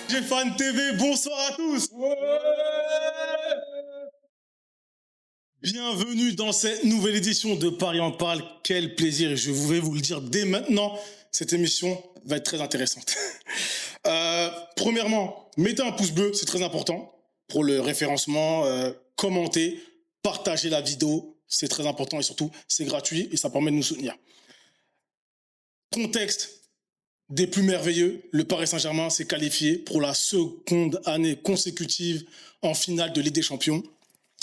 Fan TV, bonsoir à tous. Bienvenue dans cette nouvelle édition de Paris en parle. Quel plaisir, et je vais vous le dire dès maintenant, cette émission va être très intéressante. Premièrement, mettez un pouce bleu, c'est très important pour le référencement, commentez, partagez la vidéo, c'est très important et surtout, c'est gratuit et ça permet de nous soutenir. Contexte des plus merveilleux, le Paris Saint-Germain s'est qualifié pour la seconde année consécutive en finale de Ligue des Champions.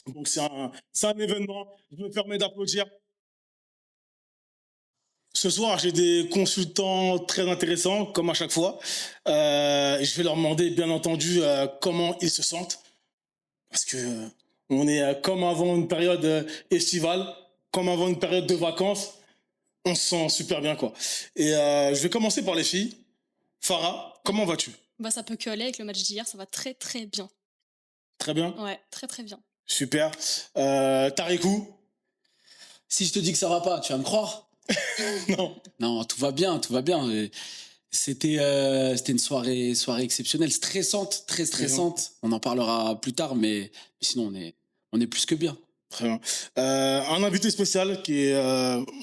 Donc c'est un événement, je me permets d'applaudir. Ce soir, j'ai des consultants très intéressants, comme à chaque fois. Je vais leur demander, bien entendu, comment ils se sentent. Parce que on est comme avant une période estivale, comme avant une période de vacances. On se sent super bien, quoi. Et je vais commencer par les filles. Farah, comment vas-tu? Bah, ça peut que aller avec le match d'hier, ça va très très bien. Très bien? Ouais, très très bien. Super. Tarikou? Si je te dis que ça va pas, tu vas me croire? Non. Non, tout va bien, tout va bien. C'était une soirée exceptionnelle, stressante, très stressante. On en parlera plus tard, mais sinon on est plus que bien. Très bien. Un invité spécial qui est,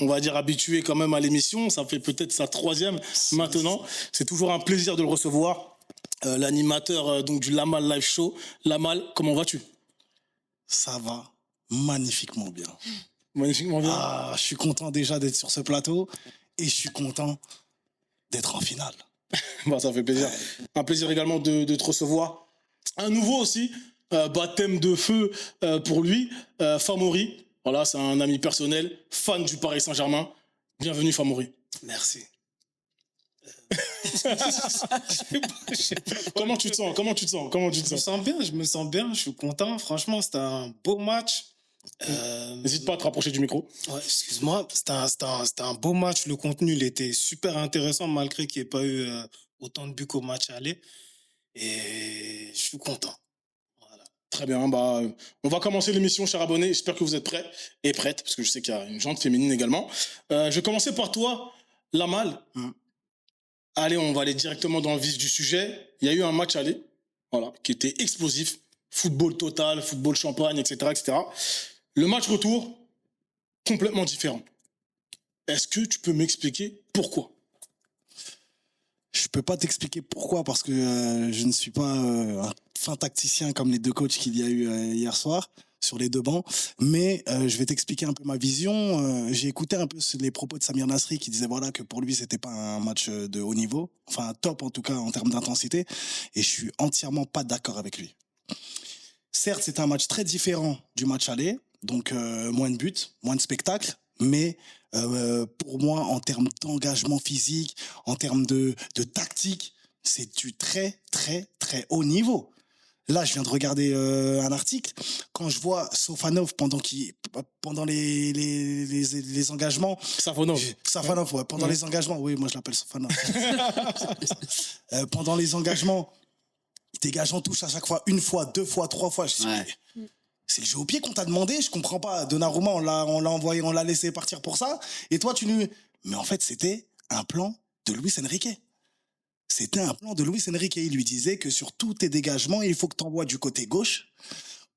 on va dire, habitué quand même à l'émission. Ça fait peut-être sa troisième maintenant. C'est toujours un plaisir de le recevoir. L'animateur donc du Lamal Live Show. Lamal, comment vas-tu? Ça va magnifiquement bien. Magnifiquement bien. Ah, je suis content déjà d'être sur ce plateau et je suis content d'être en finale. Bah, ça fait plaisir. Un plaisir également de te recevoir. Un nouveau aussi, baptême de feu pour lui, Famori. Voilà, c'est un ami personnel, fan du Paris Saint-Germain. Bienvenue, Famori. Merci. Comment tu te sens? Je me sens bien, je suis content. Franchement, c'était un beau match. N'hésite pas à te rapprocher du micro. Ouais, excuse-moi, c'était un beau match. Le contenu, il était super intéressant malgré qu'il n'y ait pas eu autant de buts qu'au match aller. Et je suis content. Voilà. Très bien, bah, on va commencer l'émission, chers abonnés. J'espère que vous êtes prêts et prêtes, parce que je sais qu'il y a une jante féminine également. Je vais commencer par toi, Lamal. Allez, on va aller directement dans le vif du sujet. Il y a eu un match aller, voilà, qui était explosif. Football total, football champagne, etc., etc. Le match retour, complètement différent. Est-ce que tu peux m'expliquer pourquoi? Je peux pas t'expliquer pourquoi parce que je ne suis pas un fin tacticien comme les deux coachs qu'il y a eu hier soir sur les deux bancs, mais je vais t'expliquer un peu ma vision. J'ai écouté un peu les propos de Samir Nasri qui disait voilà que pour lui c'était pas un match de haut niveau, enfin top en tout cas en termes d'intensité, et je suis entièrement pas d'accord avec lui. Certes, c'était un match très différent du match aller, donc moins de buts, moins de spectacles, mais pour moi, en termes d'engagement physique, en termes de tactique, c'est du très, très, très haut niveau. Là, je viens de regarder un article. Quand je vois Sofanov pendant les engagements... Safonov, ouais, pendant les engagements. Oui, moi, je l'appelle Sofanov. Pendant les engagements, il dégage en touche à chaque fois, une fois, deux fois, trois fois. Je dis, mais c'est le jeu au pied qu'on t'a demandé, je comprends pas. Donnarumma, on l'a envoyé, on l'a laissé partir pour ça. Et toi, Mais en fait, c'était un plan de Luis Enrique. C'était un plan de Luis Enrique. Il lui disait que sur tous tes dégagements, il faut que tu envoies du côté gauche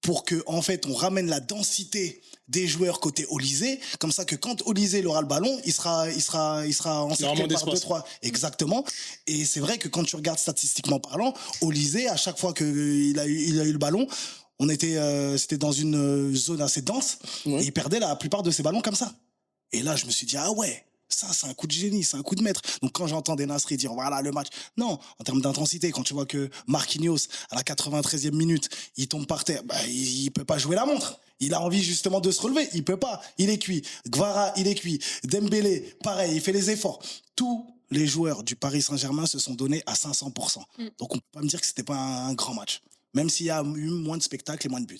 pour que, en fait, on ramène la densité des joueurs côté Olysée, comme ça que quand Olysée aura le ballon, il sera encerclé par 2-3. Exactement. Et c'est vrai que quand tu regardes statistiquement parlant, Olysée, à chaque fois qu'il a eu le ballon, c'était dans une zone assez dense, et il perdait la plupart de ses ballons comme ça. Et là, je me suis dit, ah ouais, ça, c'est un coup de génie, c'est un coup de maître. Donc, quand j'entendais Nasri dire, voilà, le match. Non, en termes d'intensité, quand tu vois que Marquinhos, à la 93e minute, il tombe par terre, bah, il peut pas jouer la montre. Il a envie justement de se relever. Il peut pas. Il est cuit. Gvara, il est cuit. Dembélé, pareil, il fait les efforts. Tous les joueurs du Paris Saint-Germain se sont donnés à 500%. Donc, on peut pas me dire que c'était pas un grand match. Même s'il y a eu moins de spectacles et moins de buts.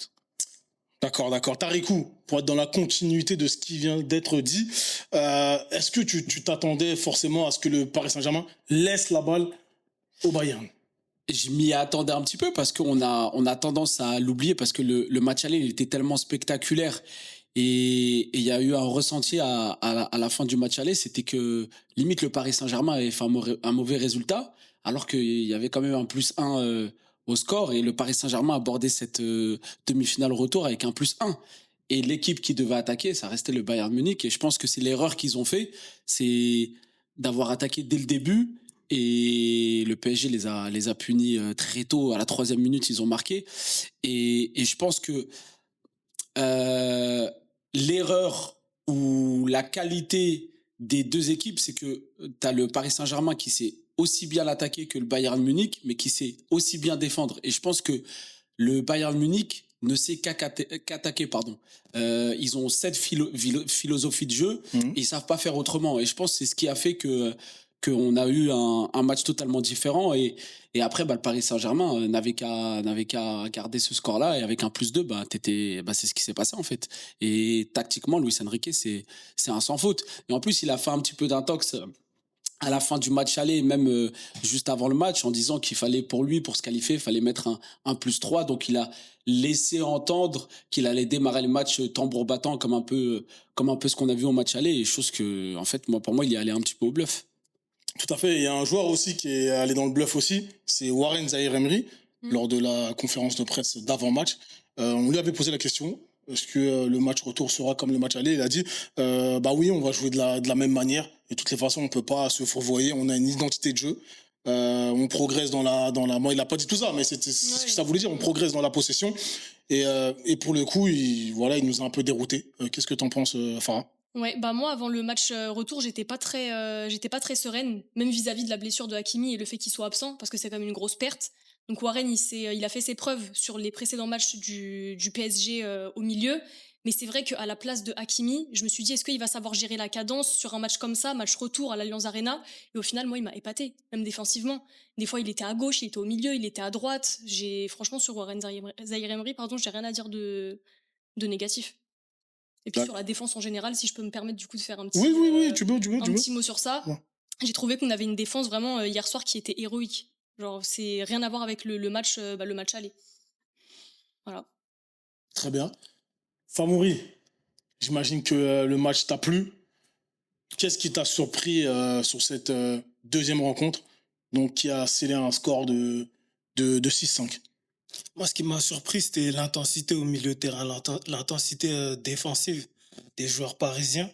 D'accord. Tarikou, pour être dans la continuité de ce qui vient d'être dit, est-ce que tu t'attendais forcément à ce que le Paris Saint-Germain laisse la balle au Bayern? Je m'y attendais un petit peu parce qu'on a tendance à l'oublier parce que le match aller il était tellement spectaculaire Et il y a eu un ressenti à la fin du match aller, c'était que limite le Paris Saint-Germain avait fait un mauvais résultat, alors qu'il y avait quand même un +1 au score, et le Paris Saint-Germain abordait cette demi-finale retour avec un +1. Et l'équipe qui devait attaquer, ça restait le Bayern Munich. Et je pense que c'est l'erreur qu'ils ont fait, c'est d'avoir attaqué dès le début. Et le PSG les a punis très tôt. À la 3e minute, ils ont marqué. Et je pense que l'erreur ou la qualité des deux équipes, c'est que tu as le Paris Saint-Germain qui sait aussi bien l'attaquer que le Bayern Munich, mais qui sait aussi bien défendre. Et je pense que le Bayern Munich ne sait qu'attaquer, pardon. Ils ont cette philosophie de jeu, et ils savent pas faire autrement. Et je pense que c'est ce qui a fait qu'on a eu un match totalement différent. Et après, le Paris Saint-Germain n'avait qu'à garder ce score-là. Et avec un +2, c'est ce qui s'est passé, en fait. Et tactiquement, Luis Enrique, c'est un sans faute. Et en plus, il a fait un petit peu d'intox à la fin du match aller, même juste avant le match, en disant qu'il fallait, pour lui, pour se qualifier, il fallait mettre un +3. Donc, il a laissé entendre qu'il allait démarrer le match tambour battant, comme un peu ce qu'on a vu au match aller. Et chose que, en fait, pour moi, il y allait un petit peu au bluff. Tout à fait. Il y a un joueur aussi qui est allé dans le bluff aussi, c'est Warren Zaïre-Emery, lors de la conférence de presse d'avant-match. On lui avait posé la question, est-ce que le match retour sera comme le match aller? Il a dit, oui, on va jouer de la même manière. Et de toutes les façons, on ne peut pas se fourvoyer, on a une identité de jeu. On progresse dans la... Moi, il n'a pas dit tout ça, mais c'est ce que ça voulait dire, on progresse dans la possession. Et pour le coup, il nous a un peu déroutés. Qu'est-ce que tu en penses, Farah? Ouais, moi avant le match retour, j'étais pas très sereine, même vis-à-vis de la blessure de Hakimi et le fait qu'il soit absent, parce que c'est quand même une grosse perte. Donc Warren, il a fait ses preuves sur les précédents matchs du PSG au milieu, mais c'est vrai qu'à la place de Hakimi, je me suis dit, est-ce qu'il va savoir gérer la cadence sur un match comme ça, match retour à l'Allianz Arena? Et au final, moi, il m'a épaté, même défensivement. Des fois, il était à gauche, il était au milieu, il était à droite. Franchement, sur Warren Zaïre-Emery, j'ai rien à dire de négatif. Et puis sur la défense en général, si je peux me permettre du coup de faire un petit, petit mot sur ça, j'ai trouvé qu'on avait une défense vraiment hier soir qui était héroïque. Genre, c'est rien à voir avec le match aller. Voilà. Très bien. Famouri, j'imagine que le match t'a plu. Qu'est-ce qui t'a surpris sur cette deuxième rencontre, donc qui a scellé un score de 6-5? Moi, ce qui m'a surpris, c'était l'intensité au milieu de terrain, l'intensité défensive des joueurs parisiens,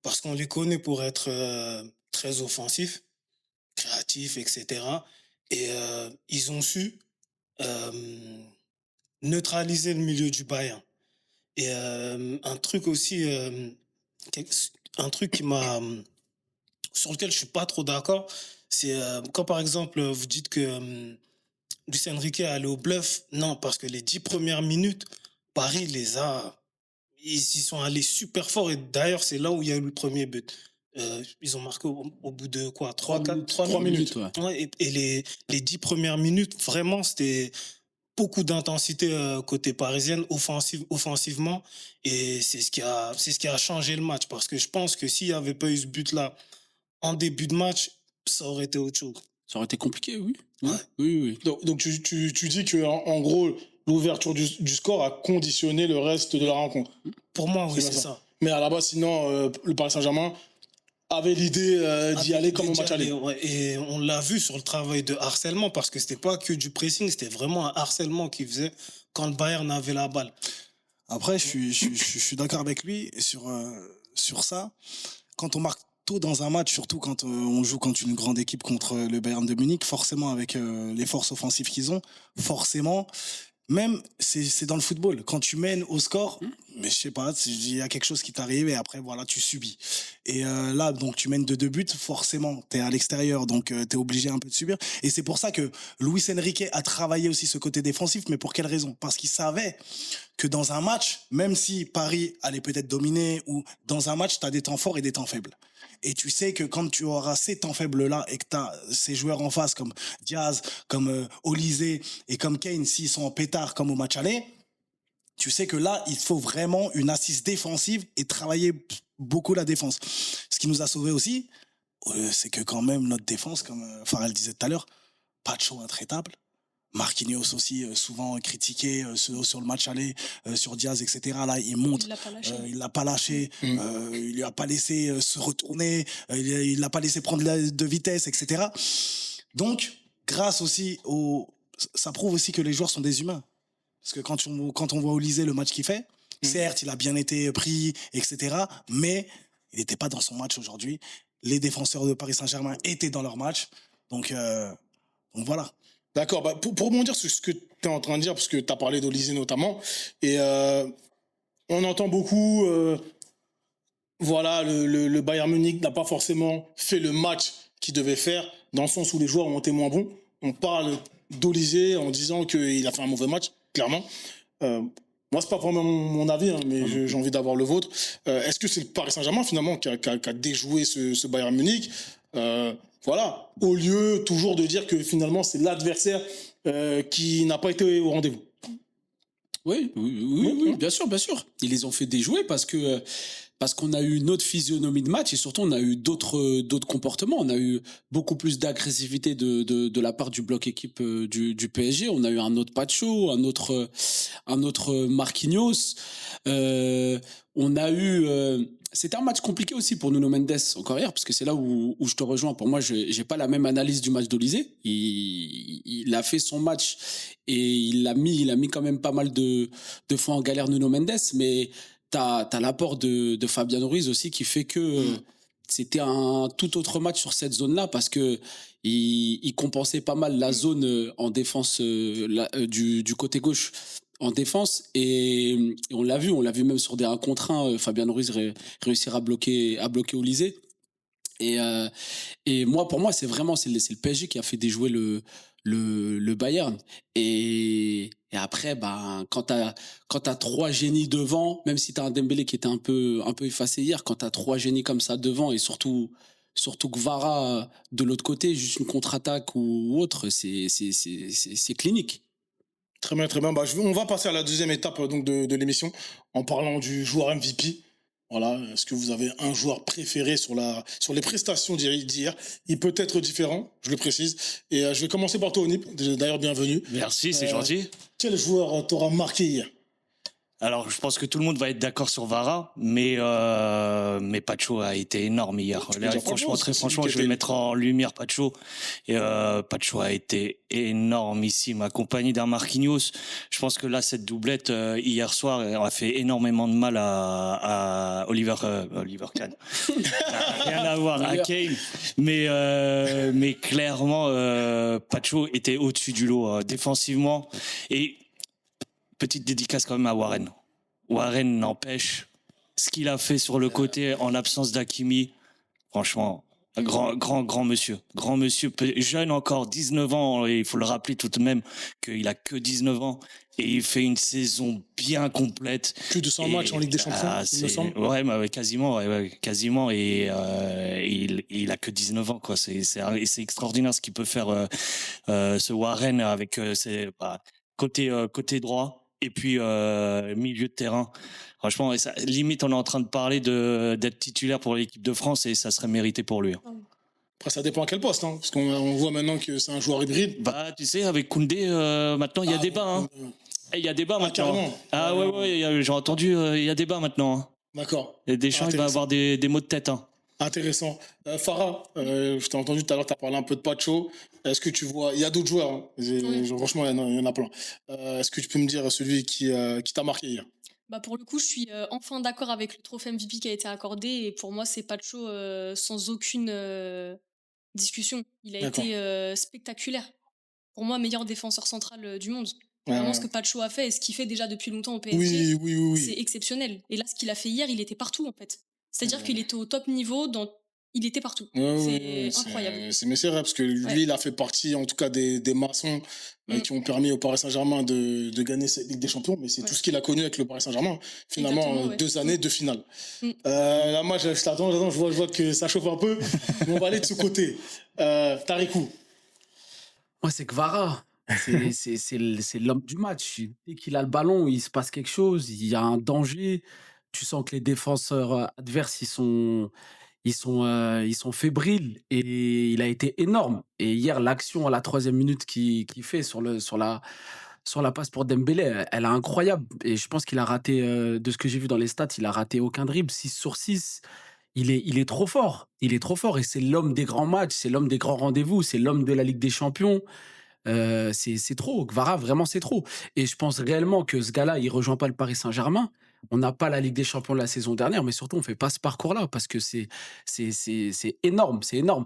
parce qu'on les connaît pour être très offensifs, créatifs, etc. Et ils ont su neutraliser le milieu du Bayern. Et un truc aussi, un truc sur lequel je suis pas trop d'accord, c'est quand par exemple vous dites que Luis Enrique est allé au bluff. Non, parce que les 10 premières minutes, Paris ils y sont allés super fort. Et d'ailleurs, c'est là où il y a eu le premier but. Ils ont marqué au bout de quoi, 3 minutes. Ouais, et les 10 premières minutes, vraiment, c'était beaucoup d'intensité côté parisienne, offensivement. Et c'est ce qui a changé le match. Parce que je pense que s'il n'y avait pas eu ce but-là en début de match, ça aurait été autre chose. Ça aurait été compliqué, oui. Ouais. Oui. Donc tu dis que en gros, l'ouverture du score a conditionné le reste de la rencontre. Pour moi, oui, c'est ça. Mais à la base, sinon, le Paris Saint-Germain avait l'idée d'y aller comme au match aller. Ouais, et on l'a vu sur le travail de harcèlement, parce que c'était pas que du pressing, c'était vraiment un harcèlement qu'il faisait quand le Bayern avait la balle. Après, je suis d'accord avec lui sur ça. Quand on marque tôt dans un match, surtout quand on joue contre une grande équipe, contre le Bayern de Munich, forcément avec les forces offensives qu'ils ont, forcément, même c'est dans le football. Quand tu mènes au score, mais je sais pas, il y a quelque chose qui t'arrive et après voilà, tu subis. Et là, donc tu mènes de 2 buts, forcément, t'es à l'extérieur, donc t'es obligé un peu de subir. Et c'est pour ça que Luis Enrique a travaillé aussi ce côté défensif, mais pour quelle raison? Parce qu'il savait que dans un match, même si Paris allait peut-être dominer, ou dans un match, t'as des temps forts et des temps faibles. Et tu sais que quand tu auras ces temps faibles-là et que tu as ces joueurs en face comme Diaz, comme Olysée et comme Kane, s'ils sont en pétard comme au match aller, tu sais que là, il faut vraiment une assise défensive et travailler beaucoup la défense. Ce qui nous a sauvés aussi, c'est que quand même notre défense, comme Farrell disait tout à l'heure, Pacho intraitable, Marquinhos aussi, souvent critiqué sur le match aller, sur Diaz, etc. Là, il monte. Il l'a pas lâché. Il l'a pas lâché. Mm. Il lui a pas laissé se retourner. Il l'a pas laissé prendre de vitesse, etc. Donc, grâce aussi ça prouve aussi que les joueurs sont des humains. Parce que quand on voit Olysée le match qu'il fait, certes, il a bien été pris, etc. Mais il n'était pas dans son match aujourd'hui. Les défenseurs de Paris Saint-Germain étaient dans leur match. Donc voilà. D'accord, bah, pour rebondir sur ce que tu es en train de dire, parce que tu as parlé d'Olysée notamment, et on entend beaucoup, voilà, le Bayern Munich n'a pas forcément fait le match qu'il devait faire, dans le sens où les joueurs ont été moins bons. On parle d'Olysée en disant qu'il a fait un mauvais match, clairement. Moi, c'est pas vraiment mon avis, hein, mais j'ai envie d'avoir le vôtre. Est-ce que c'est le Paris Saint-Germain, finalement, qui a déjoué ce Bayern Munich voilà, au lieu toujours de dire que finalement c'est l'adversaire qui n'a pas été au rendez-vous. Oui, bien sûr, bien sûr. Ils les ont fait déjouer parce qu'on a eu une autre physionomie de match et surtout on a eu d'autres comportements. On a eu beaucoup plus d'agressivité de la part du bloc équipe du PSG. On a eu un autre Pacho, un autre Marquinhos. On a eu c'était un match compliqué aussi pour Nuno Mendes encore hier, parce que c'est là où je te rejoins. Pour moi, j'ai pas la même analyse du match d'Olysée. Il a fait son match et il a mis quand même pas mal de fois en galère Nuno Mendes, mais t'as l'apport de Fabian Ruiz aussi qui fait que c'était un tout autre match sur cette zone-là, parce que il compensait pas mal la zone en défense du côté gauche en défense, et on l'a vu même sur des 1 contre 1, Fabian Ruiz réussir à bloquer Olysée. Et moi, pour moi, c'est le PSG qui a fait déjouer le Bayern. Et après, quand t'as 3 génies devant, même si t'as un Dembélé qui était un peu effacé hier, quand t'as 3 génies comme ça devant, et surtout Kvara de l'autre côté, juste une contre-attaque ou autre, c'est clinique. Très bien, très bien. Bah, on va passer à la deuxième étape donc, de l'émission en parlant du joueur MVP. Voilà, est-ce que vous avez un joueur préféré sur les prestations d'hier? Il peut être différent, je le précise. Et je vais commencer par toi, Onip. D'ailleurs, bienvenue. Merci, c'est gentil. Quel joueur t'aura marqué hier? Alors, je pense que tout le monde va être d'accord sur Vara, mais Pacho a été énorme hier. Là, très franchement, je vais mettre en lumière Pacho. Et Pacho a été énormissime, accompagné d'un Marquinhos. Je pense que là, cette doublette hier soir a fait énormément de mal à Oliver Kahn. Rien à voir à Kane, mais clairement, Pacho était au-dessus du lot défensivement. Et petite dédicace quand même à Warren. Warren n'empêche ce qu'il a fait sur le côté en l'absence d'Hakimi. Franchement, grand monsieur. Grand monsieur, jeune encore, 19 ans. Et il faut le rappeler tout de même qu'il a que 19 ans. Et il fait une saison bien complète. Plus de 100 matchs en Ligue des Champions, il me semble. Ouais, quasiment. Et il a que 19 ans, quoi. C'est extraordinaire ce qu'il peut faire, ce Warren avec ses côté droit. Et puis milieu de terrain, franchement, limite on est en train de parler d'être titulaire pour l'équipe de France, et ça serait mérité pour lui. Après, ça dépend à quel poste, hein, parce qu'on voit maintenant que c'est un joueur hybride. Bah, tu sais, avec Koundé, maintenant il y a débat. Hein. Il y a débat maintenant. Carrément. Ouais, j'ai entendu, il y a débat maintenant. Hein. D'accord. Et Deschamps, il va avoir des mots de tête. Hein. Intéressant. Farah, je t'ai entendu tout à l'heure, tu as parlé un peu de Pacho. Est-ce que tu vois, il y a d'autres joueurs, hein. Franchement, il y en a plein. Est-ce que tu peux me dire celui qui t'a marqué hier? Bah pour le coup, je suis enfin d'accord avec le trophée MVP qui a été accordé, et pour moi, c'est Pacho sans aucune discussion. Il a été spectaculaire. Pour moi, meilleur défenseur central du monde. Vraiment, ce que Pacho a fait et ce qu'il fait déjà depuis longtemps au PSG, oui. c'est exceptionnel. Et là, ce qu'il a fait hier, il était partout en fait. C'est-à-dire qu'il était au top niveau, il était partout. C'est incroyable. Mais c'est vrai, parce que lui, il a fait partie, en tout cas, des maçons qui ont permis au Paris Saint-Germain de gagner cette Ligue des Champions. Mais c'est tout ce qu'il a connu avec le Paris Saint-Germain. Finalement, 2 années, 2 finales. Là, moi, je t'attends, je vois que ça chauffe un peu. Mais on va aller de ce côté. Tarikou. Moi, c'est Kvara. C'est l'homme du match. Dès qu'il a le ballon, il se passe quelque chose, il y a un danger. Tu sens que les défenseurs adverses, ils sont fébriles et il a été énorme. Et hier, l'action à la 3e minute qu'il fait sur la passe pour Dembélé, elle est incroyable. Et je pense qu'il a raté, de ce que j'ai vu dans les stats, il a raté aucun dribble, 6 sur 6. Il est trop fort. Il est trop fort et c'est l'homme des grands matchs, c'est l'homme des grands rendez-vous, c'est l'homme de la Ligue des Champions. C'est trop. Gvara, vraiment, c'est trop. Et je pense réellement que ce gars-là, il rejoint pas le Paris Saint-Germain. On n'a pas la Ligue des Champions de la saison dernière, mais surtout, on fait pas ce parcours-là parce que c'est énorme. C'est énorme.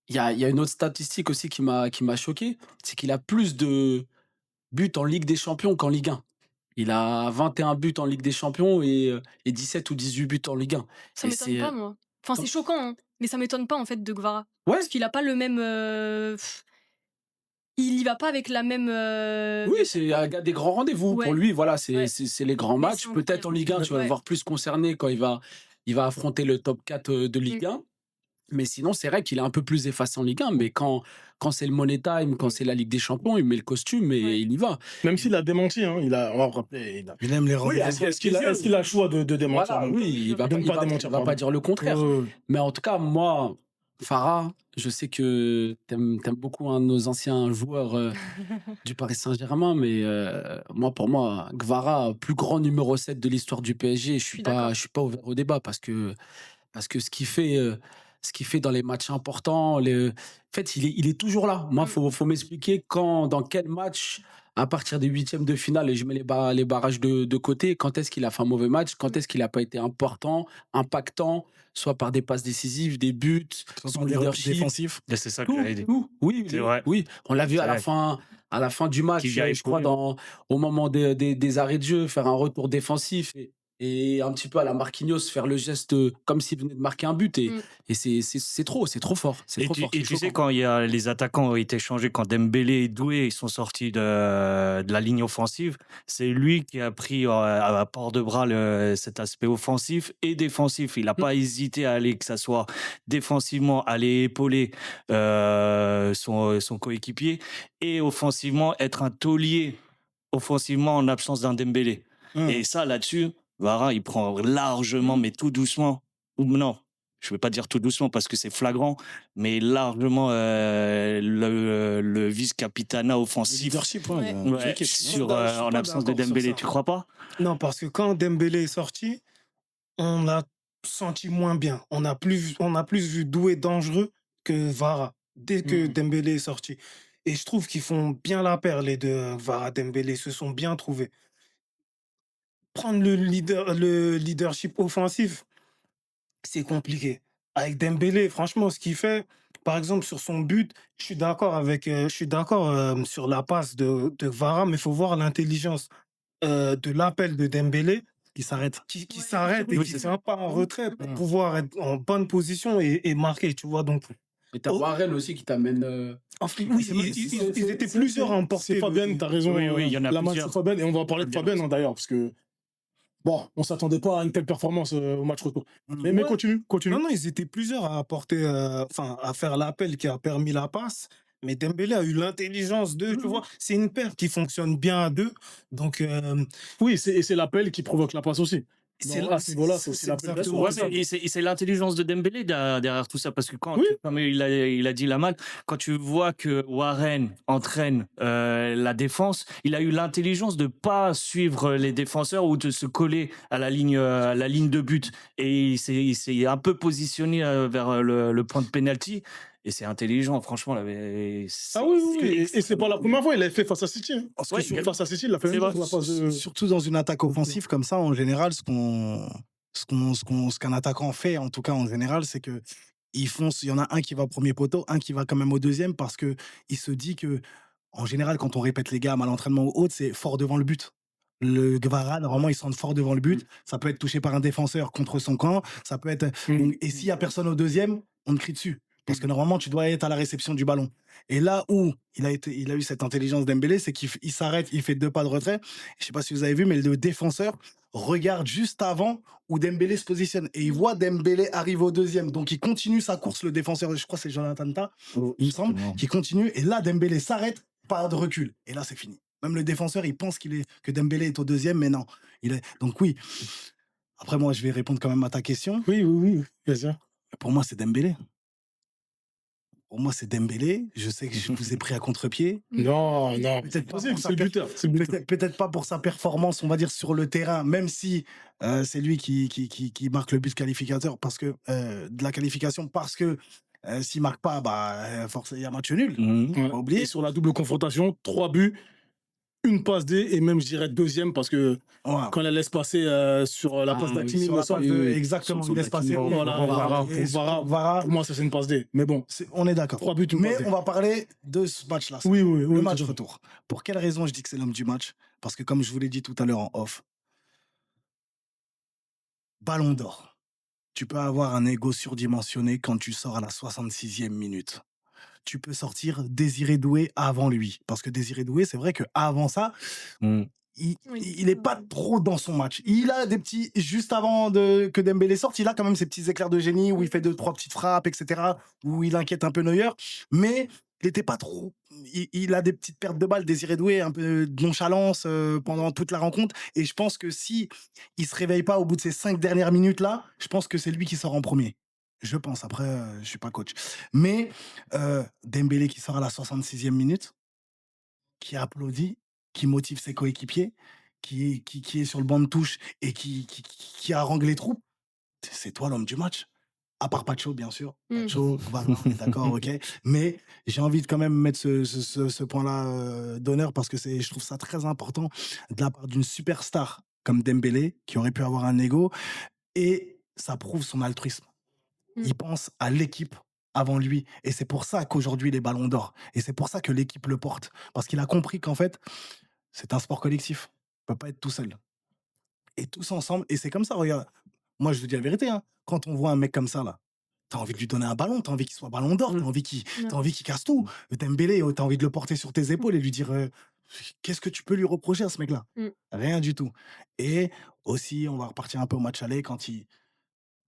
Il y a une autre statistique aussi qui m'a choqué, c'est qu'il a plus de buts en Ligue des Champions qu'en Ligue 1. Il a 21 buts en Ligue des Champions et 17 ou 18 buts en Ligue 1. Ça Et m'étonne pas, moi. Enfin, c'est choquant, hein, mais ça m'étonne pas, en fait, de Gvara. Ouais. Parce qu'il a pas le même... il y va pas avec la même... Oui, c'est un gars des grands rendez-vous. Ouais. Pour lui, voilà, c'est Ouais. c'est les grands Mais matchs. c'est Peut-être en Ligue 1, tu vas le Ouais. voir plus concerné quand il va affronter le top 4 de Ligue 1. Mais sinon, c'est vrai qu'il est un peu plus effacé en Ligue 1. Mais quand c'est le Money Time, quand c'est la Ligue des Champions, il met le costume et Ouais. il y va. Même s'il a démenti, hein, on va rappeler. Il aime les Oui, rendez-vous. Est-ce qu'il a le choix de démentir Voilà, oui, il va De pas, ne pas démentir, il va pas pardon. dire le contraire. Ouais. Mais en tout cas, moi, Farah, je sais que t'aimes beaucoup un de nos anciens joueurs du Paris Saint-Germain, mais pour moi, Gvara, plus grand numéro 7 de l'histoire du PSG, je suis pas ouvert au débat parce que ce qu'il fait dans les matchs importants, en fait, il est toujours là. Moi, faut m'expliquer dans quel match, à partir des 8e de finale, et je mets les barrages de côté, quand est-ce qu'il a fait un mauvais match, quand est-ce qu'il n'a pas été important, impactant, soit par des passes décisives, des buts, son leadership. défensif. Et c'est ça que Tout, j'allais dire. tout. Oui, C'est vrai. oui. On l'a vu C'est à la vrai. fin du match, Qui vient je crois, épauler. au moment des arrêts de jeu, faire un retour défensif et un petit peu à la Marquinhos, faire le geste comme s'il venait de marquer un but. Et c'est trop fort. C'est Et trop tu, fort. et tu sais, quand les attaquants ont été changés, quand Dembélé et Doué ils sont sortis de la ligne offensive, c'est lui qui a pris à port de bras cet aspect offensif et défensif. Il n'a pas hésité à aller, que ça soit défensivement, aller épauler son coéquipier et offensivement, être un taulier offensivement en absence d'un Dembélé. Et ça, là-dessus, Vara, il prend largement, mais tout doucement, ou non, je ne vais pas dire tout doucement parce que c'est flagrant, mais largement le vice-capitana offensif Leadership, Ouais. ouais, Je suis en pas absence de d'accord sur Dembélé, ça. tu crois pas? Non, parce que quand Dembélé est sorti, on l'a senti moins bien. On a plus vu Doué dangereux que Vara dès que Dembélé est sorti. Et je trouve qu'ils font bien la paire, les deux. Vara, Dembélé se sont bien trouvés. Prendre le leadership offensif, c'est compliqué. Avec Dembélé, franchement, ce qu'il fait, par exemple, sur son but, je suis d'accord sur la passe de Vara, mais il faut voir l'intelligence de l'appel de Dembélé Il s'arrête. qui Ouais, s'arrête et oui, qui c'est fait un pas en retrait pour pouvoir être en bonne position et marquer, tu vois. Donc, Et t'as Warren aussi qui t'amène. enfin, oui, ils étaient plusieurs à emporter. C'est Fabienne, t'as raison. Oui, il y en a la main, plusieurs. c'est Fabienne, et on va en parler de Fabienne, hein, d'ailleurs, parce que, bon, on s'attendait pas à une telle performance au match retour. Mais Ouais. continue. Non, ils étaient plusieurs à apporter, à faire l'appel qui a permis la passe. Mais Dembélé a eu l'intelligence de, tu vois, c'est une paire qui fonctionne bien à deux. Donc, Oui, et c'est l'appel qui provoque la passe aussi. c'est À ce niveau-là, c'est aussi c'est l'appel. exactement Ouais, ça. et c'est l'intelligence de Dembélé derrière tout ça, parce que Oui. comme il a dit Lamal, quand tu vois que Warren entraîne la défense, il a eu l'intelligence de pas suivre les défenseurs ou de se coller à la ligne de but, et il s'est un peu positionné vers le point de penalty. Et c'est intelligent, franchement. Là, Ah oui, et c'est pas la première fois, il l'a fait face à City. Hein. Parce Ouais, que Face à City, il l'a fait C'est une vrai. fois sur la phase de- surtout dans une attaque offensive comme ça, en général, ce qu'un attaquant fait, en tout cas en général, c'est que il y en a un qui va au premier poteau, un qui va quand même au deuxième, parce que il se dit que, en général, quand on répète les gammes à l'entraînement ou autre, c'est fort devant le but. Le Gvara, normalement, il s'entre fort devant le but. Ça peut être touché par un défenseur contre son camp. Ça peut être. Et s'il y a personne au deuxième, on te crie dessus. Parce que normalement, tu dois être à la réception du ballon. Et là où il a eu cette intelligence Dembélé, c'est qu'il s'arrête, il fait 2 pas de retrait. Je sais pas si vous avez vu, mais le défenseur regarde juste avant où Dembélé se positionne. Et il voit Dembélé arriver au deuxième. Donc, il continue sa course, le défenseur, je crois que c'est Jonathan Tah, il me semble, qui continue. Et là, Dembélé s'arrête, pas de recul. Et là, c'est fini. Même le défenseur, il pense que Dembélé est au deuxième, mais non. Donc oui. Après, moi, je vais répondre quand même à ta question. Oui, bien sûr. Pour moi, c'est Dembélé. Pour moi, c'est Dembélé. Je sais que je vous ai pris à contre-pied. Non, non. Peut-être pas, C'est le buteur. C'est le buteur. peut-être pas pour sa performance, on va dire, sur le terrain, même si c'est lui qui marque le but qualificateur de la qualification, parce que s'il marque pas, forcément, il y a match nul. Ouais. Pas oublier. Et sur la double confrontation, 3 buts, une passe D et même, je dirais, deuxième parce que Ouais. quand elle laisse passer sur la passe d'Hakimi, Sur il me la semble. passe exactement, Sur il laisse d'Hakimi, passer. Voilà, Vara, pour moi, ça c'est une passe D. Mais bon, On est d'accord. 3 buts, une passe Mais D. on va parler de ce match-là. Oui, oui, Le oui. match tout à fait. retour. Pour quelle raison je dis que c'est l'homme du match? Parce que comme je vous l'ai dit tout à l'heure en off, Ballon d'Or. Tu peux avoir un ego surdimensionné quand tu sors à la 66e minute. Tu peux sortir Désiré Doué avant lui. Parce que Désiré Doué, c'est vrai qu'avant ça, Mm. il est pas trop dans son match. Il a des petits, juste avant que Dembélé sorte, il a quand même ses petits éclairs de génie où il fait 2-3 petites frappes, etc., où il inquiète un peu Neuer. Mais il était pas trop. Il a des petites pertes de balles, Désiré Doué, un peu de nonchalance pendant toute la rencontre. Et je pense que si il se réveille pas au bout de ces 5 dernières minutes-là, je pense que c'est lui qui sort en premier. Je pense. Après, je suis pas coach. Mais Dembélé qui sort à la 66e minute, qui applaudit, qui motive ses coéquipiers, qui est sur le banc de touche et qui harangue les troupes, c'est toi l'homme du match. À part Pacho, bien sûr. Pacho, voilà, on est d'accord, ok. Mais j'ai envie de quand même mettre ce point-là d'honneur parce que je trouve ça très important de la part d'une superstar comme Dembélé, qui aurait pu avoir un ego, et ça prouve son altruisme. Il pense à l'équipe avant lui. Et c'est pour ça qu'aujourd'hui, les ballons d'or. Et c'est pour ça que l'équipe le porte. Parce qu'il a compris qu'en fait, c'est un sport collectif. On peut pas être tout seul. Et tous ensemble. Et c'est comme ça, regarde. Moi, je te dis la vérité, hein. Quand on voit un mec comme ça, là, t'as envie de lui donner un ballon, t'as envie qu'il soit ballon d'or, t'as envie qu'il casse tout. Dembélé, t'as envie de le porter sur tes épaules et lui dire qu'est-ce que tu peux lui reprocher à ce mec-là? Rien du tout. Et aussi, on va repartir un peu au match aller quand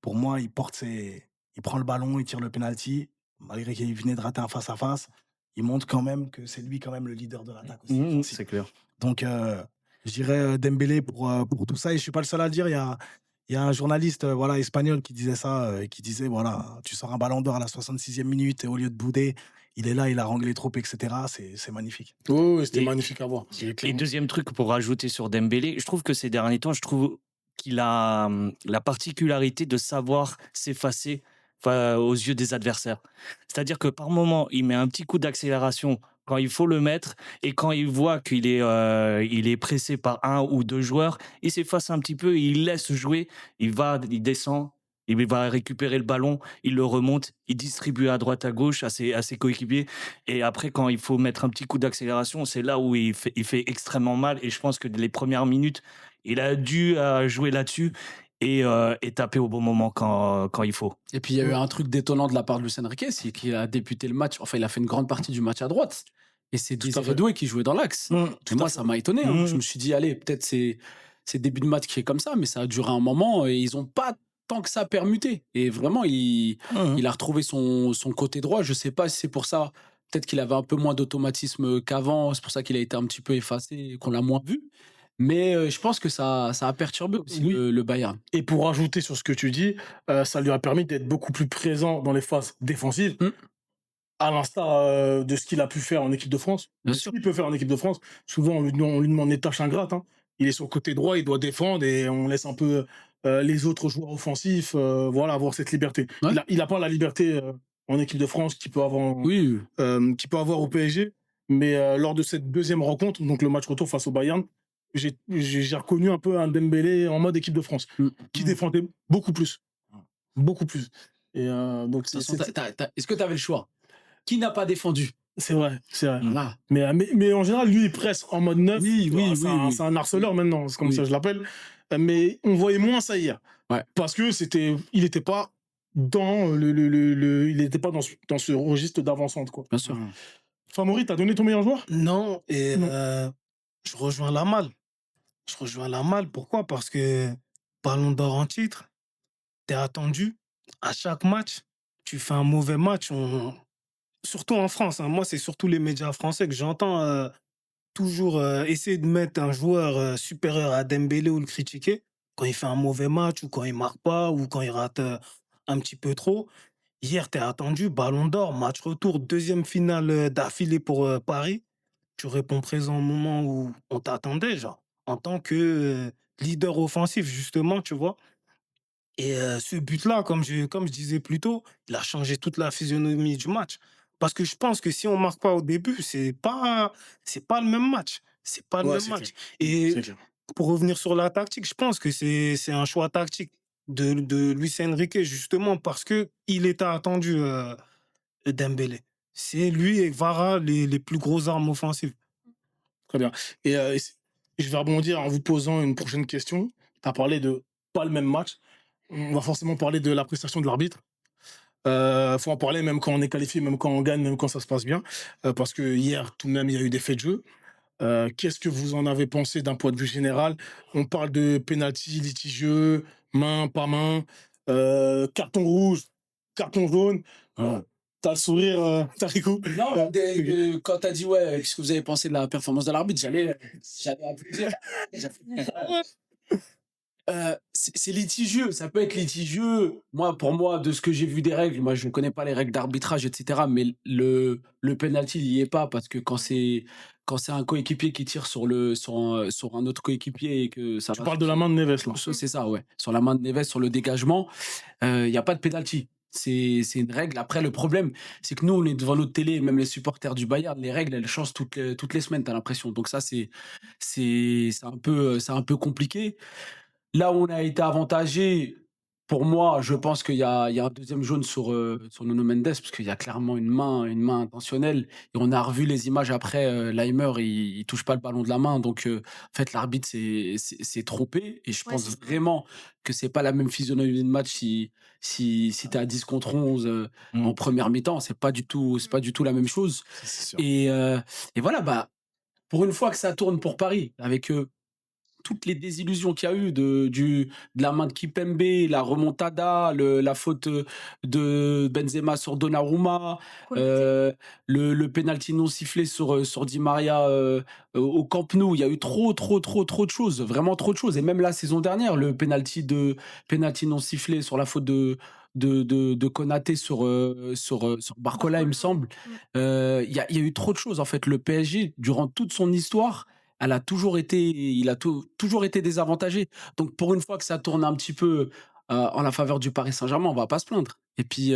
pour moi, il prend le ballon, il tire le penalty, malgré qu'il venait de rater un face-à-face. Il montre quand même que c'est lui quand même le leader de l'attaque aussi. C'est clair. Donc, je dirais Dembélé pour tout ça. Et je suis pas le seul à le dire. Il y a un journaliste espagnol qui disait ça, qui disait, voilà, tu sors un ballon d'or à la 66e minute et au lieu de bouder, il est là, il harangue les troupes, etc. C'est magnifique. Oui, c'était Et- magnifique à voir. Et deuxième truc pour rajouter sur Dembélé, je trouve que ces derniers temps, je trouve qu'il a la particularité de savoir s'effacer aux yeux des adversaires. C'est-à-dire que par moment, il met un petit coup d'accélération quand il faut le mettre, et quand il voit qu'il est pressé par un ou deux joueurs, il s'efface un petit peu, il laisse jouer, il descend, il va récupérer le ballon, il le remonte, il distribue à droite à gauche à ses coéquipiers, et après quand il faut mettre un petit coup d'accélération, c'est là où il fait extrêmement mal, et je pense que les premières minutes, il a dû jouer là-dessus et taper au bon moment quand il faut. Et puis il y a eu un truc détonnant de la part de Luis Enrique, c'est qu'il a débuté le match, enfin il a fait une grande partie du match à droite. Et c'est Désiré Doué qui jouait dans l'axe. Et moi, ça m'a étonné. Hein. Je me suis dit, allez, peut-être c'est début de match qui est comme ça, mais ça a duré un moment et ils n'ont pas tant que ça permuté. Et vraiment, il a retrouvé son côté droit. Je sais pas si c'est pour ça. Peut-être qu'il avait un peu moins d'automatisme qu'avant. C'est pour ça qu'il a été un petit peu effacé et qu'on l'a moins vu. Mais je pense que ça a perturbé aussi le Bayern. Et pour rajouter sur ce que tu dis, ça lui a permis d'être beaucoup plus présent dans les phases défensives, à l'instar de ce qu'il a pu faire en équipe de France. Bien Ce sûr. qu'il peut faire en équipe de France, souvent on lui demande des tâches ingrates. Hein. Il est sur le côté droit, il doit défendre et on laisse un peu les autres joueurs offensifs avoir cette liberté. Ouais. Il a pas la liberté en équipe de France qu'il peut avoir, qu'il peut avoir au PSG. Mais lors de cette deuxième rencontre, donc le match retour face au Bayern, j'ai reconnu un peu un Dembélé en mode équipe de France, qui défendait beaucoup plus. Beaucoup plus. Et donc est-ce que tu avais le choix? Qui n'a pas défendu? c'est vrai, c'est vrai. Voilà. Mais en général, lui, il presse en mode neuf. Oui, C'est un harceleur maintenant, c'est comme ça que je l'appelle. Mais on voyait moins ça hier. Ouais. Parce que il n'était pas dans il était pas dans ce registre d'avancante, quoi. Bien sûr. Favori, t'as donné ton meilleur joueur? Non, et Non. je rejoins la malle. Pourquoi? Parce que Ballon d'Or en titre, t'es attendu à chaque match. Tu fais un mauvais match, surtout en France. Hein. Moi, c'est surtout les médias français que j'entends toujours essayer de mettre un joueur supérieur à Dembélé ou le critiquer quand il fait un mauvais match ou quand il marque pas ou quand il rate un petit peu trop. Hier, t'es attendu, Ballon d'Or, match retour, deuxième finale d'affilée pour Paris. Tu réponds présent au moment où on t'attendait, genre, en tant que leader offensif, justement, tu vois. Et ce but-là, comme je disais plus tôt, il a changé toute la physionomie du match. Parce que je pense que si on marque pas au début, c'est pas le même match. C'est pas le Ouais, même c'est clair. match. Et C'est clair. pour revenir sur la tactique, je pense que c'est un choix tactique de Luis Enrique, justement, parce que il était attendu, Dembélé. C'est lui et Vara les plus grosses armes offensives. Très bien. Et je vais rebondir en vous posant une prochaine question. Tu as parlé de pas le même match. On va forcément parler de la prestation de l'arbitre. Faut en parler même quand on est qualifié, même quand on gagne, même quand ça se passe bien. Parce que hier, tout de même, il y a eu des faits de jeu. Qu'est-ce que vous en avez pensé d'un point de vue général? On parle de penalty litigieux, main, pas main, carton rouge, carton jaune. T'as le sourire, Tarikou. Non, quand t'as dit, ouais, qu'est-ce que vous avez pensé de la performance de l'arbitre, j'allais applaudir. C'est litigieux, ça peut être litigieux. Moi, pour moi, de ce que j'ai vu des règles, moi, je ne connais pas les règles d'arbitrage, etc. Mais le penalty, il n'y est pas parce que quand c'est un coéquipier qui tire sur un autre coéquipier et que ça Tu va parles de la main de Neves, là. c'est ça, ouais. Sur la main de Neves, sur le dégagement, il n'y a pas de penalty. C'est une règle. Après, le problème, c'est que nous, on est devant notre télé, même les supporters du Bayern, les règles, elles changent toutes les semaines, t'as l'impression. Donc ça, c'est un peu compliqué. Là où on a été avantagé, pour moi, je pense qu'il y a un deuxième jaune sur Nuno Mendes, parce qu'il y a clairement une main intentionnelle. Et on a revu les images après, Leimer, il touche pas le ballon de la main. Donc, en fait, l'arbitre s'est trompé. Et je Ouais, pense c'est ça. vraiment que c'est pas la même physionomie de match si t'es à 10 contre 11 en première mi-temps. C'est pas du tout la même chose. C'est sûr. Et voilà, bah, pour une fois que ça tourne pour Paris, avec toutes les désillusions qu'il y a eu de la main de Kipembe, la remontada, la faute de Benzema sur Donnarumma, Konaté. le penalty non sifflé sur Di Maria au Camp Nou. Il y a eu trop de choses, vraiment trop de choses. Et même la saison dernière, le penalty non sifflé sur la faute de Konaté sur Barcola, il me semble. Il y a eu trop de choses. En fait, le PSG, durant toute son histoire, il a toujours été désavantagé. Donc, pour une fois que ça tourne un petit peu en la faveur du Paris Saint-Germain, on va pas se plaindre. Et puis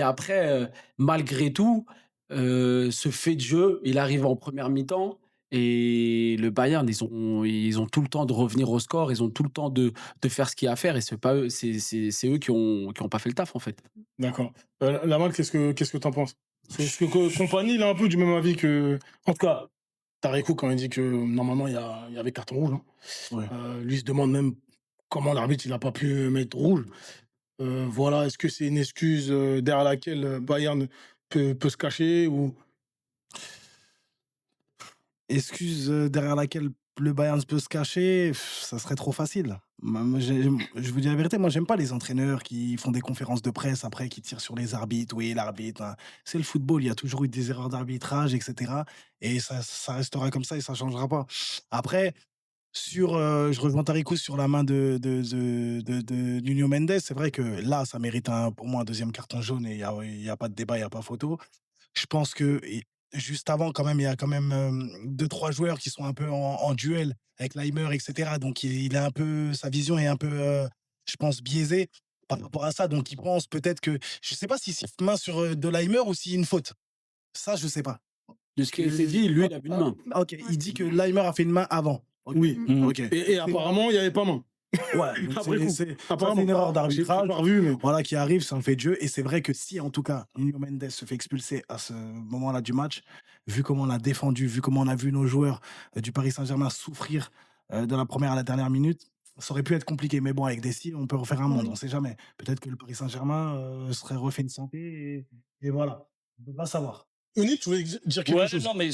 après, malgré tout, ce fait de jeu, il arrive en première mi-temps et le Bayern, ils ont tout le temps de revenir au score, ils ont tout le temps de faire ce qu'il y a à faire et c'est pas eux, c'est eux qui ont pas fait le taf en fait. D'accord. Lamal, qu'est-ce que t'en penses? Parce que Compagnie, il est un peu du même avis que. En tout cas, Tarikou, quand il dit que normalement il y avait carton rouge, hein. Ouais. Lui se demande même comment l'arbitre il a pas pu mettre rouge. Voilà, est-ce que c'est une excuse derrière laquelle Bayern peut se cacher ou Excuse derrière laquelle le Bayern peut se cacher, ça serait trop facile. Moi, je vous dis la vérité, moi, j'aime pas les entraîneurs qui font des conférences de presse après, qui tirent sur les arbitres. Oui, l'arbitre, hein. C'est le football, il y a toujours eu des erreurs d'arbitrage, etc. Et ça restera comme ça et ça changera pas. Après, je rejoins Tarikou sur la main de Nuno Mendes. C'est vrai que là, ça mérite pour moi un deuxième carton jaune et il y a pas de débat, il y a pas photo. Je pense que juste avant, quand même, il y a quand même deux, trois joueurs qui sont un peu en duel avec Leimer, etc. Donc, il est un peu, sa vision est un peu, je pense, biaisée par rapport à ça. Donc, il pense peut-être que, je sais pas si c'est une main sur de Leimer ou si une faute. Ça, je sais pas. De ce qui a été dit, lui, il a vu une main. Ah, ok, il dit que Leimer a fait une main avant. Ok. oui. Ok. Et apparemment il y avait pas main. Ouais, donc Après coup. c'est une erreur d'arbitrage. J'ai pas revu, mais Voilà, qui arrive, c'est un fait de jeu. Et c'est vrai que si, en tout cas, Nuno Mendes se fait expulser à ce moment-là du match, vu comment on a défendu, vu comment on a vu nos joueurs du Paris Saint-Germain souffrir de la première à la dernière minute, ça aurait pu être compliqué. Mais bon, avec des si, on peut refaire un monde, on sait jamais. Peut-être que le Paris Saint-Germain serait refait une santé et voilà. On peut pas savoir. Unit, tu voulais dire quelque Ouais, chose? non, mais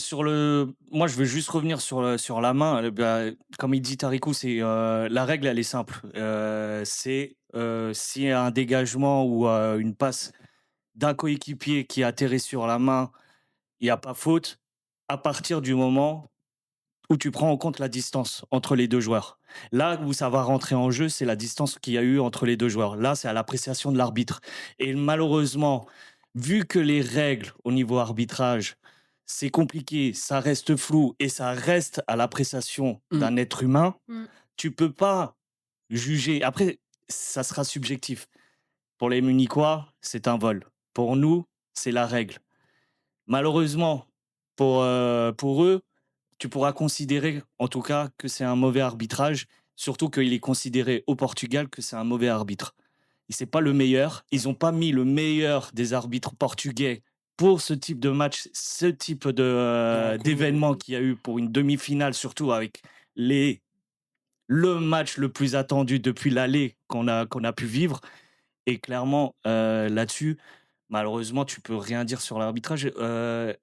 moi, je veux juste revenir sur la main. Bah, comme il dit Tarikou, la règle, elle est simple. C'est s'il y a un dégagement ou une passe d'un coéquipier qui atterrit sur la main, il n'y a pas faute à partir du moment où tu prends en compte la distance entre les deux joueurs. Là où ça va rentrer en jeu, c'est la distance qu'il y a eu entre les deux joueurs. Là, c'est à l'appréciation de l'arbitre. Et malheureusement, vu que les règles au niveau arbitrage, c'est compliqué, ça reste flou et ça reste à l'appréciation d'un être humain, tu peux pas juger. Après, ça sera subjectif. Pour les Munichois, c'est un vol. Pour nous, c'est la règle. Malheureusement, pour eux, tu pourras considérer, en tout cas, que c'est un mauvais arbitrage, surtout qu'il est considéré au Portugal que c'est un mauvais arbitre. Et c'est pas le meilleur. Ils n'ont pas mis le meilleur des arbitres portugais pour ce type de match, ce type d'événement qu'il y a eu pour une demi-finale, surtout avec le match le plus attendu depuis l'aller qu'on a pu vivre. Et clairement, là-dessus, malheureusement, tu peux rien dire sur l'arbitrage.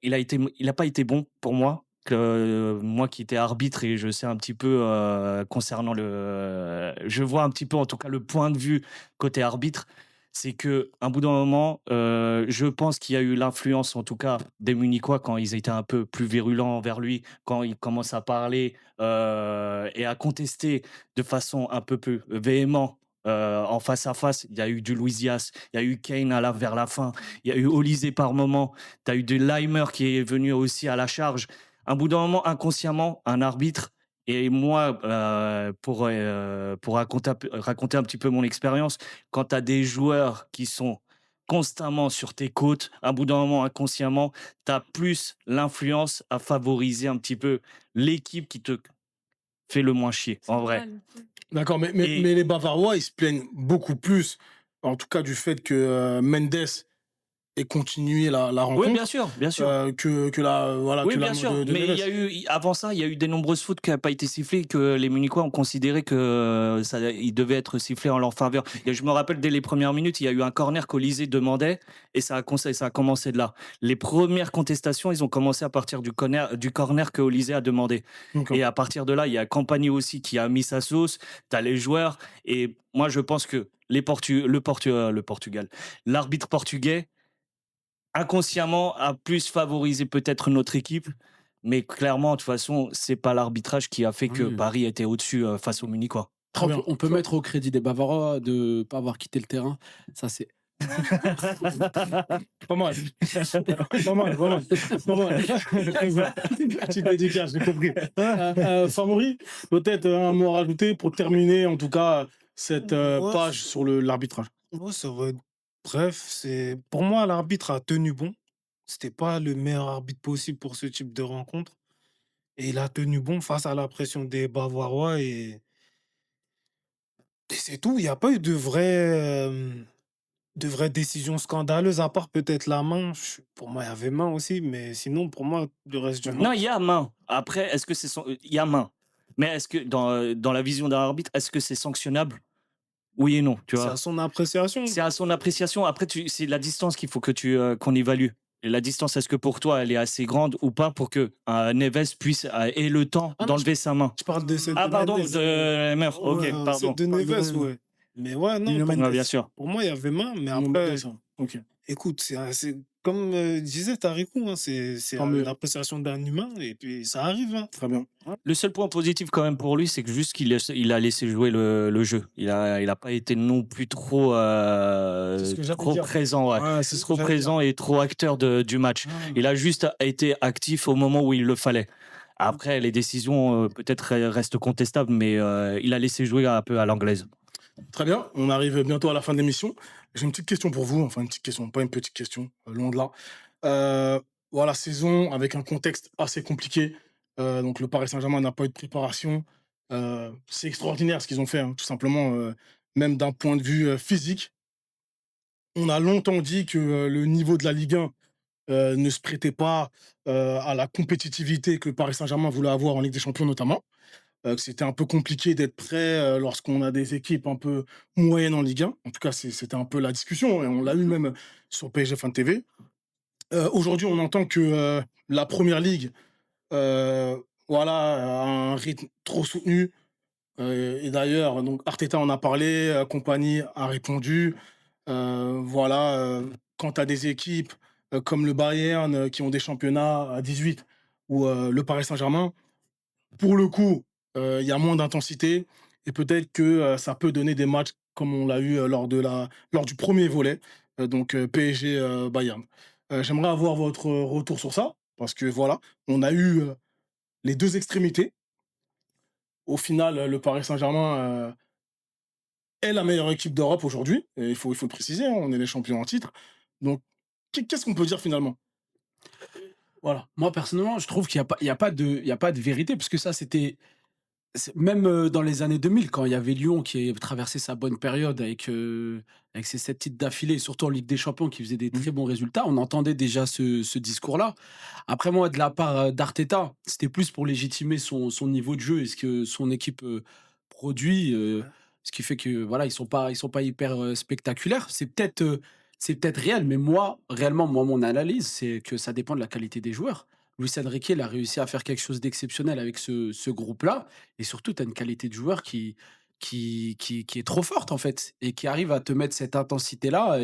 Il a pas été bon pour moi. Moi qui étais arbitre et je sais un petit peu concernant je vois un petit peu en tout cas le point de vue côté arbitre, c'est que un bout d'un moment, je pense qu'il y a eu l'influence en tout cas des Munichois quand ils étaient un peu plus virulents envers lui, quand ils commencent à parler et à contester de façon un peu plus véhémente. En face à face, il y a eu du Luis Diaz, il y a eu Kane vers la fin, il y a eu Olysée par moment, tu as eu de Leimer qui est venu aussi à la charge. Un bout d'un moment, inconsciemment, un arbitre, et moi, pour raconter un petit peu mon expérience, quand tu as des joueurs qui sont constamment sur tes côtes, un bout d'un moment, inconsciemment, tu as plus l'influence à favoriser un petit peu l'équipe qui te fait le moins chier, en vrai. D'accord, mais les Bavarois, ils se plaignent beaucoup plus, en tout cas du fait que Mendes ait continué la rencontre. Oui, bien sûr, bien sûr. Que la, voilà, Oui, que bien la sûr. de Mais Neves. il y a eu, avant ça, il y a eu des nombreuses fautes qui n'ont pas été sifflées, que les Munichois ont considéré que il devait être sifflé en leur faveur. Et je me rappelle, dès les premières minutes, il y a eu un corner qu'Olysée demandait et ça a commencé de là. Les premières contestations, ils ont commencé à partir du corner que Olysée a demandé. D'accord. Et à partir de là, il y a Campani aussi qui a mis sa sauce. Tu as les joueurs. Et moi, je pense que le Portugal, l'arbitre portugais, inconsciemment, a plus favorisé peut-être notre équipe. Mais clairement, de toute façon, c'est pas l'arbitrage qui a fait que Paris était au-dessus face aux Munichois. Très bien. On peut mettre au crédit des Bavarois de ne pas avoir quitté le terrain. Ça, c'est. Pas mal. Pas mal, pas mal. Pas mal. Petite dédicace, j'ai compris. Famori, peut-être un mot à rajouter pour terminer, en tout cas, cette page sur l'arbitrage. Ouais, ça va être bref. Pour moi, l'arbitre a tenu bon. C'était pas le meilleur arbitre possible pour ce type de rencontre. Et il a tenu bon face à la pression des Bavarois et c'est tout. Il n'y a pas eu de vraies décisions scandaleuses, à part peut-être la main. Pour moi, il y avait main aussi, mais sinon, pour moi, le reste du Non, match. il y a main. Après, est-ce que il y a main. Mais est-ce que dans la vision d'un arbitre, est-ce que c'est sanctionnable? Oui et non, tu C'est vois. à son appréciation. C'est à son appréciation. Après, c'est la distance qu'il faut que qu'on évalue. Et la distance, est-ce que pour toi, elle est assez grande ou pas pour que Neves puisse ait le temps Ah non, d'enlever sa main? Je parle de cette Ah, de pardon, Mendes. de Neymar. Ok, Ouais, pardon. celle de Neves, ouais. Mais ouais, non, Nuno Mendes. Ouais, bien sûr. pour moi, il y avait main, mais Non, après, ça. Ok. écoute, c'est comme disait Tarikou, hein, c'est Tant mieux. l'appréciation d'un humain, et puis ça arrive. Hein. Très bien. Le seul point positif quand même pour lui, c'est que juste il a laissé jouer le jeu. Il a pas été non plus trop C'est ce que j'allais trop dire. présent, ouais. Ouais, c'est ce que Trop j'allais présent et trop acteur du match. Il a juste été actif au moment où il le fallait. Après, les décisions peut-être restent contestables, mais il a laissé jouer un peu à l'anglaise. Très bien, on arrive bientôt à la fin de l'émission. J'ai une petite question pour vous, enfin une petite question, pas une petite question, loin de là. Voilà, saison avec un contexte assez compliqué. Donc le Paris Saint-Germain n'a pas eu de préparation. C'est extraordinaire ce qu'ils ont fait, hein, tout simplement, même d'un point de vue physique. On a longtemps dit que le niveau de la Ligue 1 ne se prêtait pas à la compétitivité que le Paris Saint-Germain voulait avoir en Ligue des Champions notamment. Que c'était un peu compliqué d'être prêt lorsqu'on a des équipes un peu moyennes en Ligue 1. En tout cas, c'était un peu la discussion et on l'a eu même sur PSG Fan TV. Aujourd'hui, on entend que la Première Ligue voilà, a un rythme trop soutenu. Et d'ailleurs, donc Arteta en a parlé, Compagnie a répondu. Voilà, quant à des équipes comme le Bayern qui ont des championnats à 18 ou le Paris Saint-Germain, pour le coup, il y a moins d'intensité et peut-être que ça peut donner des matchs comme on l'a eu lors du premier volet, donc PSG Bayern. J'aimerais avoir votre retour sur ça parce que voilà, on a eu les deux extrémités. Au final, le Paris Saint-Germain est la meilleure équipe d'Europe aujourd'hui. Et il faut le préciser, hein, on est les champions en titre. Donc, qu'est-ce qu'on peut dire finalement? Voilà. Moi, personnellement, je trouve qu'il n'y a, il y a, pas de, il y a pas de vérité, parce que ça, même dans les années 2000, quand il y avait Lyon qui a traversé sa bonne période avec ses 7 titres d'affilée, et surtout en Ligue des Champions, qui faisait des très bons résultats, on entendait déjà ce discours-là. Après, moi, de la part d'Arteta, c'était plus pour légitimer son niveau de jeu et ce que son équipe produit, ce qui fait que voilà, ils sont pas hyper spectaculaires. C'est peut-être réel, mais moi, réellement, moi, mon analyse, c'est que ça dépend de la qualité des joueurs. Luis Enrique, il a réussi à faire quelque chose d'exceptionnel avec ce groupe-là. Et surtout, tu as une qualité de joueur qui est trop forte, en fait, et qui arrive à te mettre cette intensité-là.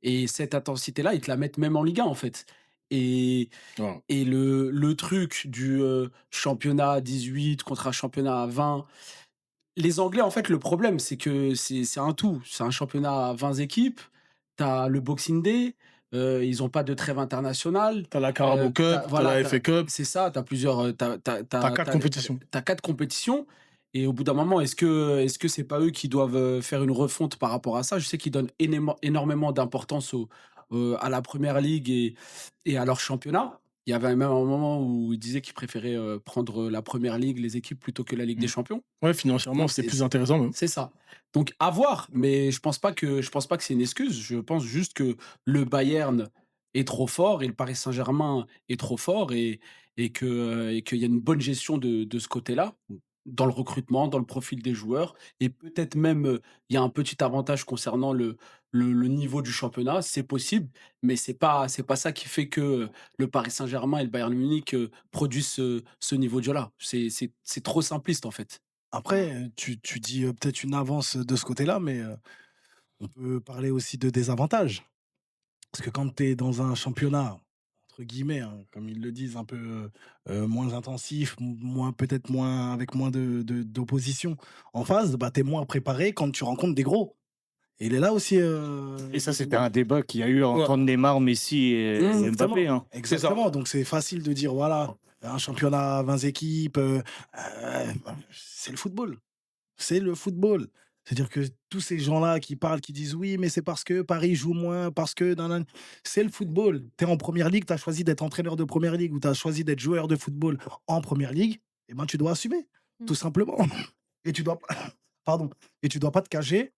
Et cette intensité-là, ils te la mettent même en Ligue 1, en fait. Et, Voilà. et le truc du championnat à 18 contre un championnat à 20, les Anglais, en fait, le problème, c'est que c'est un tout. C'est un championnat à 20 équipes. Tu as le Boxing Day. Ils n'ont pas de trêve internationale. T'as la Carabao Cup, t'as Voilà, la FA Cup, c'est ça. Tu as plusieurs. t'as 4 compétitions. T'as 4 compétitions. Et au bout d'un moment, est-ce que c'est pas eux qui doivent faire une refonte par rapport à ça? Je sais qu'ils donnent énormément d'importance à la première ligue et à leur championnat. Il y avait même un moment où ils disaient qu'ils préféraient prendre la première ligue, les équipes, plutôt que la Ligue des Mm. Champions. Ouais, financièrement, Donc, c'était plus intéressant même. c'est ça. Donc à voir, mais je pense pas que c'est une excuse. Je pense juste que le Bayern est trop fort et le Paris Saint-Germain est trop fort et qu'il y a une bonne gestion de ce côté-là, dans le recrutement, dans le profil des joueurs, et peut-être même il y a un petit avantage concernant le niveau du championnat, c'est possible, mais c'est pas ça qui fait que le Paris Saint-Germain et le Bayern Munich produisent ce niveau de jeu-là. C'est trop simpliste en fait. Après, tu dis peut-être une avance de ce côté-là, mais on peut parler aussi de désavantages. Parce que quand tu es dans un championnat, entre guillemets, hein, comme ils le disent, un peu moins intensif, peut-être moins, avec moins d'opposition en face, bah, tu es moins préparé quand tu rencontres des gros. Et il est là aussi. Et ça, c'était un débat qu'il y a eu Ouais. entre Neymar, Messi et Exactement. Mbappé. Hein. Exactement. Donc c'est facile de dire, voilà, un championnat à 20 équipes, c'est le football. C'est le football. C'est-à-dire que tous ces gens-là qui parlent, qui disent oui, mais c'est parce que Paris joue moins, parce que. C'est le football. Tu es en première ligue, tu as choisi d'être entraîneur de première ligue ou tu as choisi d'être joueur de football en première ligue, et ben tu dois assumer, tout simplement. Et tu dois, pardon, et tu dois pas te cacher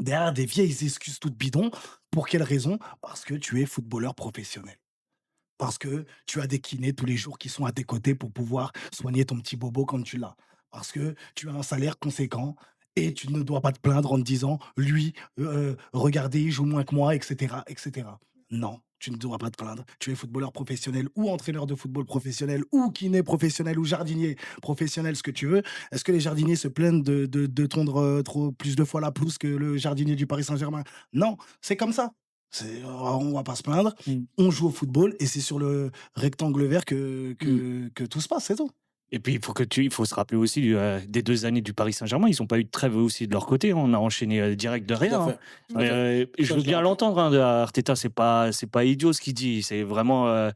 derrière des vieilles excuses toutes bidons. Pour quelle raison? Parce que tu es footballeur professionnel. Parce que tu as des kinés tous les jours qui sont à tes côtés pour pouvoir soigner ton petit bobo quand tu l'as. Parce que tu as un salaire conséquent et tu ne dois pas te plaindre en te disant, lui, regardez, il joue moins que moi, etc., etc. Non, tu ne dois pas te plaindre. Tu es footballeur professionnel ou entraîneur de football professionnel ou kiné professionnel ou jardinier professionnel, ce que tu veux. Est-ce que les jardiniers se plaignent de tondre plus de fois la pelouse que le jardinier du Paris Saint-Germain? Non, c'est comme ça. On va pas se plaindre. On joue au football et c'est sur le rectangle vert que tout se passe, c'est tout. Et puis, il faut se rappeler aussi des 2 années du Paris Saint-Germain. Ils n'ont pas eu de trêve aussi de leur côté. On a enchaîné direct de rien. Tout à Hein. fait. Je veux bien l'entendre, hein, de Arteta. C'est pas idiot ce qu'il dit. C'est vraiment,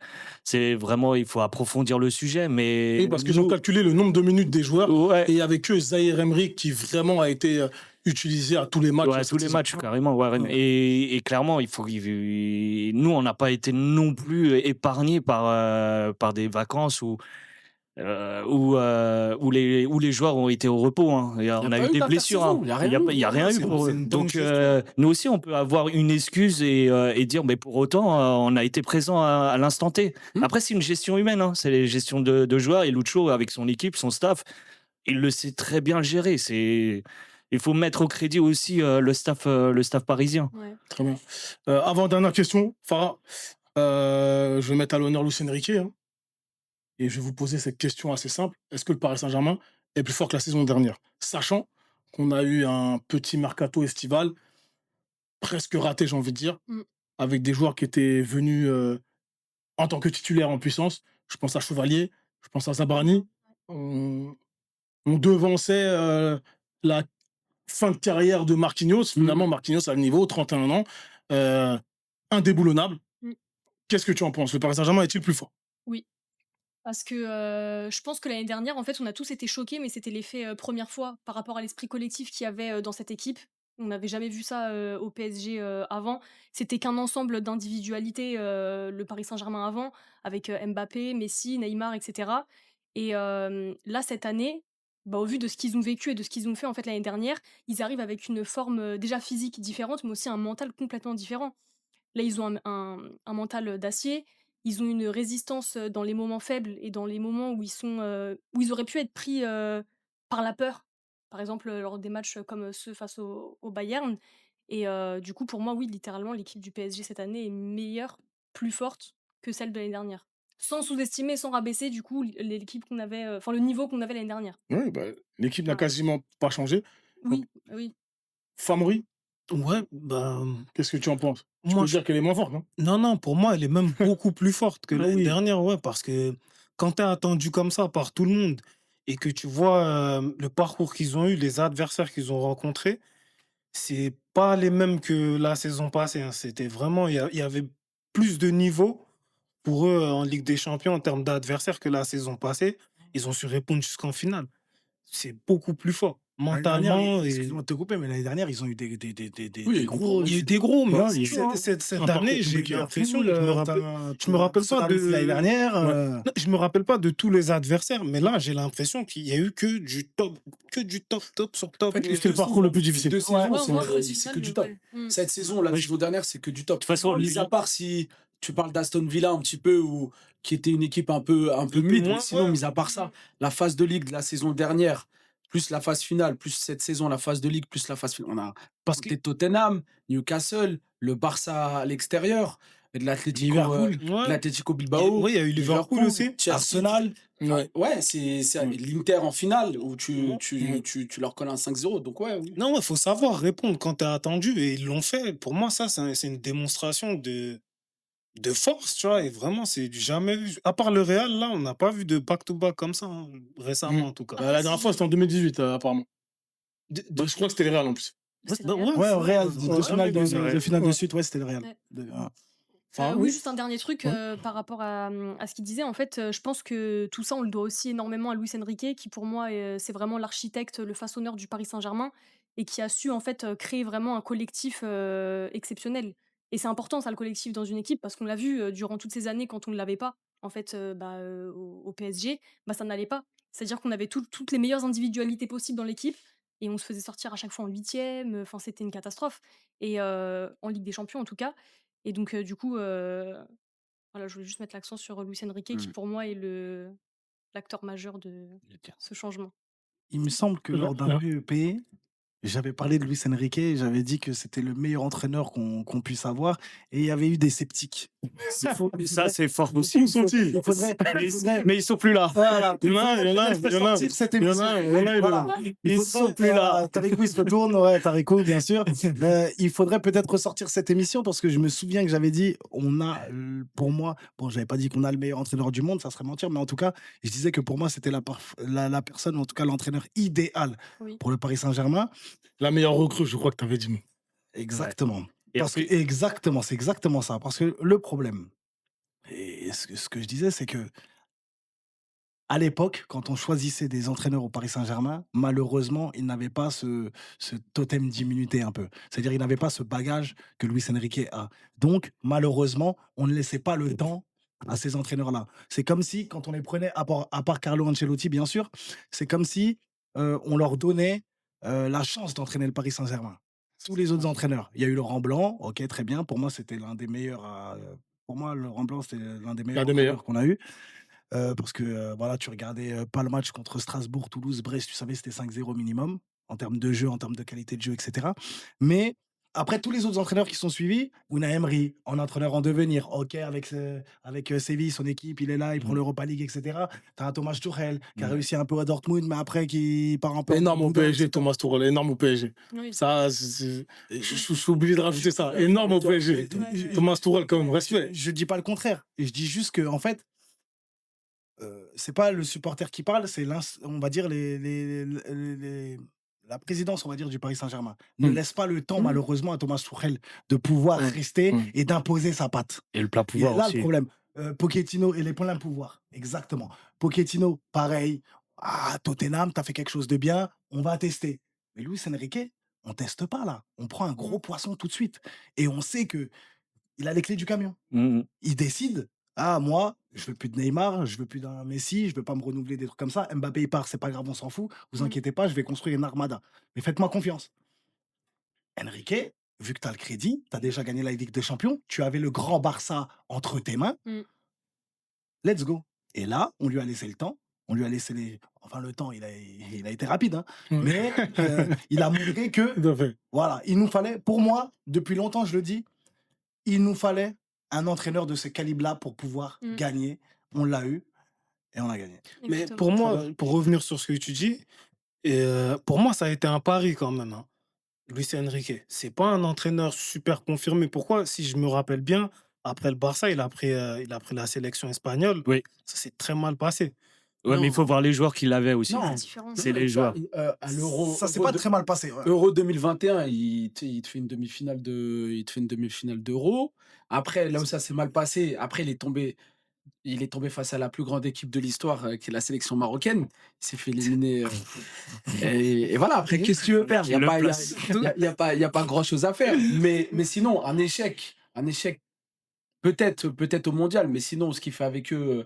il faut approfondir le sujet. Mais Oui, parce qu'ils ont calculé le nombre de minutes des joueurs Ouais. et avec eux, Zahir Emery qui vraiment a été utilisé à tous les matchs. Ouais, tous les matchs, carrément. Ouais. Et clairement, nous, on n'a pas été non plus épargnés par des vacances où les joueurs ont été au repos. Hein. On a pas eu eu des blessures. Hein. d'intersaison, il y a rien eu. Il y a rien eu pour eux. une dingue Donc, gestion. nous aussi, on peut avoir une excuse et dire, mais pour autant, on a été présent à l'instant T. Après, c'est une gestion humaine. Hein. C'est les gestions de joueurs. Et Lucho, avec son équipe, son staff, il le sait très bien le gérer. Il faut mettre au crédit aussi le staff parisien. Ouais. Très bien. Avant-dernière question, Farah. Je vais mettre à l'honneur Luis Enrique. Hein, et je vais vous poser cette question assez simple. Est-ce que le Paris Saint-Germain est plus fort que la saison dernière? Sachant qu'on a eu un petit mercato estival, presque raté, j'ai envie de dire, avec des joueurs qui étaient venus en tant que titulaires en puissance. Je pense à Chevalier, je pense à Zabarni. on devançait la fin de carrière de Marquinhos. Finalement, Marquinhos a le niveau, 31 ans, indéboulonnable. Qu'est-ce que tu en penses? Le Paris Saint-Germain est-il plus fort? Oui. Parce que je pense que l'année dernière, en fait, on a tous été choqués, mais c'était l'effet première fois par rapport à l'esprit collectif qu'il y avait dans cette équipe. On n'avait jamais vu ça au PSG avant. C'était qu'un ensemble d'individualités, le Paris Saint-Germain avant, avec Mbappé, Messi, Neymar, etc. Et là, cette année, bah, au vu de ce qu'ils ont vécu et de ce qu'ils ont fait en fait l'année dernière, ils arrivent avec une forme déjà physique différente, mais aussi un mental complètement différent. Là, ils ont un mental d'acier. Ils ont une résistance dans les moments faibles et dans les moments où où ils auraient pu être pris par la peur. Par exemple, lors des matchs comme ceux face au Bayern. Et du coup, pour moi, oui, littéralement, l'équipe du PSG cette année est meilleure, plus forte que celle de l'année dernière. Sans sous-estimer, sans rabaisser, du coup, l'équipe qu'on avait, enfin le niveau qu'on avait l'année dernière. Oui, bah, l'équipe n'a Voilà. quasiment pas changé. Donc, Oui, oui. Famori, Ouais, bah, qu'est-ce que tu en penses? Tu moi, peux dire qu'elle est moins forte, non? non, non, pour moi, elle est même beaucoup plus forte que Ah l'année oui. dernière, ouais, parce que quand tu es attendu comme ça par tout le monde et que tu vois le parcours qu'ils ont eu, les adversaires qu'ils ont rencontrés, c'est pas les mêmes que la saison passée, hein. C'était vraiment, il y avait plus de niveau pour eux en Ligue des Champions en termes d'adversaires que la saison passée. Ils ont su répondre jusqu'en finale. C'est beaucoup plus fort, L'année dernière, mentalement. Et excuse-moi de te couper, mais l'année dernière, ils ont eu Oui, des gros. il y a eu des gros, mais Ouais, il y a eu cette un parcours année, j'ai compliqué, hein. l'impression, je me rappelle pas L'année de. dernière. Non, je me rappelle pas de tous les adversaires, mais là, j'ai l'impression qu'il y a eu que du top, top sur top. En fait, les C'était le deux parcours le saisons- plus les difficile. deux saisons, Ouais, c'est moi, au c'est final, que du top. ouais. Mm. Cette saison, la saison dernière, c'est que du top. De toute façon, Mis à part si tu parles d'Aston Villa un petit peu, ou qui était une équipe un peu mid, mais moins, sinon, ouais. mis à part ça, la phase de Ligue de la saison dernière, plus la phase finale, plus cette saison, la phase de Ligue, plus la phase finale. On a Parce que. côté Tottenham, Newcastle, le Barça à l'extérieur, et de l'Atlético Liverpool. Ouais. Bilbao. Oui, il y a eu Liverpool aussi. Chelsea. Arsenal. Ouais. Ouais, c'est Ouais. l'Inter en finale où Ouais. tu leur colles un 5-0. Donc, ouais, oui. Non, il faut savoir répondre quand t'es attendu, et ils l'ont fait. Pour moi, ça, c'est une démonstration de force, tu vois, et vraiment, c'est du jamais vu. À part le Real, là, on n'a pas vu de back-to-back comme ça, hein, récemment en tout cas. La dernière fois, c'était en 2018, apparemment. De- Bah, je crois que c'était le Real en plus. C'était bah, le Real. Ouais, au ça, Real, on a jamais vu ça. de finale de Ouais. suite, ouais, c'était le Real. Ouais. Enfin, Oui, oui. juste un dernier truc Ouais. par rapport à ce qu'il disait. En fait, je pense que tout ça, on le doit aussi énormément à Luis Enrique, qui pour moi, c'est vraiment l'architecte, le façonneur du Paris Saint-Germain, et qui a su en fait créer vraiment un collectif exceptionnel. Et c'est important ça, le collectif dans une équipe, parce qu'on l'a vu durant toutes ces années quand on ne l'avait pas, en fait, au PSG, bah, ça n'allait pas. C'est-à-dire qu'on avait toutes les meilleures individualités possibles dans l'équipe, et on se faisait sortir à chaque fois en huitième. Enfin, c'était une catastrophe. Et en Ligue des Champions en tout cas. Et donc, du coup, voilà, je voulais juste mettre l'accent sur Luis Enrique, qui pour moi est l'acteur majeur de ce changement. Il me semble que lors d'un PEP, j'avais parlé de Luis Enrique, et j'avais dit que c'était le meilleur entraîneur qu'on puisse avoir, et il y avait eu des sceptiques. Ça, c'est fort aussi. Où sont-ils? Il faudrait, Mais ils sont plus là. voilà, Il y en a, il y en a, il y en a. sortir cette Il y en émission. a, il y en a, Voilà. Ils sont plus là. Tarico, il se retourne. Ouais, Tarico, bien sûr. Il faudrait peut-être ressortir cette émission, parce que je me souviens que j'avais dit, on a, pour moi, bon, j'avais pas dit qu'on a le meilleur entraîneur du monde, ça serait mentir, mais en tout cas, je disais que pour moi, c'était la personne, en tout cas, l'entraîneur idéal Oui. pour le Paris Saint-Germain. La meilleure recrue, je crois que tu avais dit. Non. Exactement. Et Parce que, après- exactement, c'est exactement ça. Parce que le problème, et ce que je disais, c'est que à l'époque, quand on choisissait des entraîneurs au Paris Saint-Germain, malheureusement, ils n'avaient pas ce totem d'immunité un peu. C'est-à-dire, ils n'avaient pas ce bagage que Luis Enrique a. Donc, malheureusement, on ne laissait pas le temps à ces entraîneurs-là. C'est comme si, quand on les prenait, à part Carlo Ancelotti, bien sûr, c'est comme si on leur donnait la chance d'entraîner le Paris Saint-Germain. Tous les autres entraîneurs. Il y a eu Laurent Blanc, ok, très bien. Pour moi, c'était l'un des meilleurs. Pour moi, Laurent Blanc, c'était l'un des meilleurs des meilleurs. entraîneurs qu'on a eu. Parce que voilà, tu regardais pas le match contre Strasbourg, Toulouse, Brest, tu savais que c'était 5-0 minimum, en termes de jeu, en termes de qualité de jeu, etc. Mais après, tous les autres entraîneurs qui sont suivis, Unai Emery, en entraîneur en devenir, ok, avec Séville, son équipe, il est là, il prend l'Europa League, etc. Tu as Thomas Tuchel, qui a réussi un peu à Dortmund, mais après, qui part un peu. Énorme au PSG, Thomas Tuchel, énorme au PSG. Oui. Ça, je suis obligé de rajouter ça. Énorme au PSG. Ouais. Thomas Tuchel, quand même, respect. Je dis pas le contraire. Et je dis juste que, en fait, c'est pas le supporter qui parle, c'est on va dire la présidence, on va dire, du Paris Saint-Germain. Ne laisse pas le temps, malheureusement, à Thomas Tuchel de pouvoir rester et d'imposer sa patte. Et le plein Et pouvoir là, aussi. le problème, Pochettino et les pleins pouvoirs, exactement. Pochettino, pareil. Ah, Tottenham, t'as fait quelque chose de bien, on va tester. Mais Luis Enrique, on teste pas là. On prend un gros poisson tout de suite. Et on sait que il a les clés du camion. Il décide, ah, moi, je veux plus de Neymar, je veux plus d'un Messi, je veux pas me renouveler des trucs comme ça. Mbappé, il part, c'est pas grave, on s'en fout. Vous inquiétez pas, je vais construire une armada. Mais faites-moi confiance. Enrique, vu que tu as le crédit, tu as déjà gagné la Ligue des Champions, tu avais le grand Barça entre tes mains, let's go. Et là, on lui a laissé le temps, on lui a laissé Enfin, le temps, il a été rapide, hein, mais il a montré que, voilà, il nous fallait, pour moi, depuis longtemps, je le dis, il nous fallait un entraîneur de ce calibre-là pour pouvoir gagner. On l'a eu et on a gagné. Mais pour moi, pour revenir sur ce que tu dis, pour moi, ça a été un pari quand même. Hein. Luis Enrique, c'est pas un entraîneur super confirmé. Pourquoi? Si je me rappelle bien, après le Barça, il a pris la sélection espagnole. Oui. Ça s'est très mal passé. Ouais, mais il faut voir les joueurs qu'il avait aussi. Non, c'est les joueurs. À l'Euro, ça s'est pas très mal passé. Ouais. Euro 2021, il te fait une demi-finale d'Euro. Après, là où ça s'est mal passé, après, il est tombé face à la plus grande équipe de l'histoire, qui est la sélection marocaine. Il s'est fait éliminer. Et voilà, après, qu'est-ce que tu veux faire? Il n'y a pas grand-chose à faire. Mais sinon, un échec peut-être au mondial, mais sinon, ce qu'il fait avec eux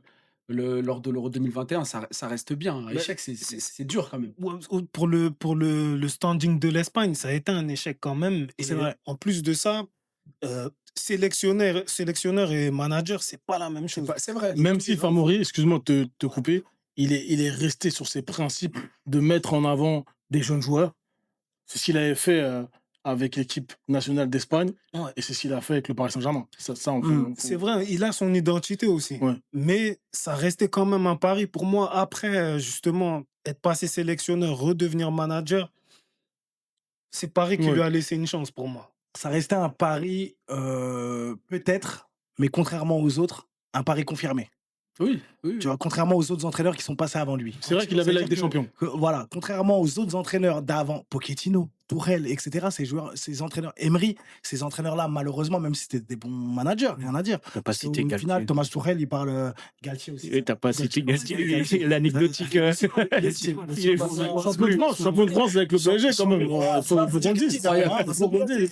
lors de l'Euro 2021, ça reste bien. Un échec, c'est dur quand même. Pour le standing de l'Espagne, ça a été un échec quand même. Et C'est vrai. en plus de ça, sélectionneur et manager, c'est pas la même chose. C'est vrai. Même si Famori, excuse-moi de te couper, il est resté sur ses principes de mettre en avant des jeunes joueurs. C'est ce qu'il avait fait avec l'équipe nationale d'Espagne et c'est ce qu'il a fait avec le Paris Saint-Germain. C'est vrai, il a son identité aussi. Ouais. Mais ça restait quand même un pari. Pour moi, après, justement, être passé sélectionneur, redevenir manager, c'est Paris qui lui a laissé une chance pour moi. Ça restait un pari, peut-être, mais contrairement aux autres, un pari confirmé. Oui. Tu vois, contrairement aux autres entraîneurs qui sont passés avant lui. C'est vrai qu'il avait la Ligue des Champions. Voilà, contrairement aux autres entraîneurs d'avant, Pochettino, Tourelle, etc., ces entraîneurs, Emery, ces entraîneurs-là, malheureusement, même si c'était des bons managers, rien à dire. T'as pas cité Au Galtier. final, Thomas Tourelle, il parle Galtier aussi. Et t'as pas cité Galtier, l'anecdotique. Champion de France avec le PSG quand même. Faut qu'on le dise.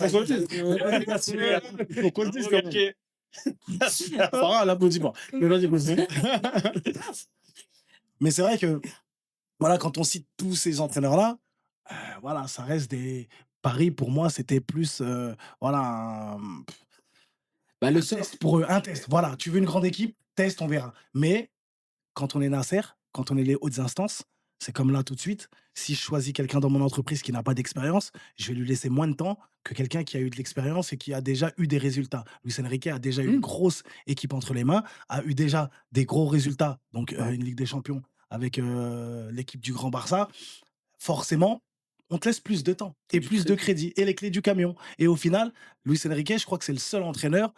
Faut qu'on le dise quand même. Farah, l'applaudissement. Mais vas-y, continue. Mais c'est vrai que, voilà, quand on cite tous ces entraîneurs-là, voilà, ça reste des paris. Pour moi, c'était plus, voilà, Le test pour eux, un test. Voilà, tu veux une grande équipe, test, on verra. Mais quand on est Nasser, quand on est les hautes instances, c'est comme là tout de suite. Si je choisis quelqu'un dans mon entreprise qui n'a pas d'expérience, je vais lui laisser moins de temps que quelqu'un qui a eu de l'expérience et qui a déjà eu des résultats. Luis Enrique a déjà eu une grosse équipe entre les mains, a eu déjà des gros résultats, donc une Ligue des Champions avec l'équipe du Grand Barça. Forcément, on te laisse plus de temps et plus de crédit et les clés du camion. Et au final, Luis Enrique, je crois que c'est le seul entraîneur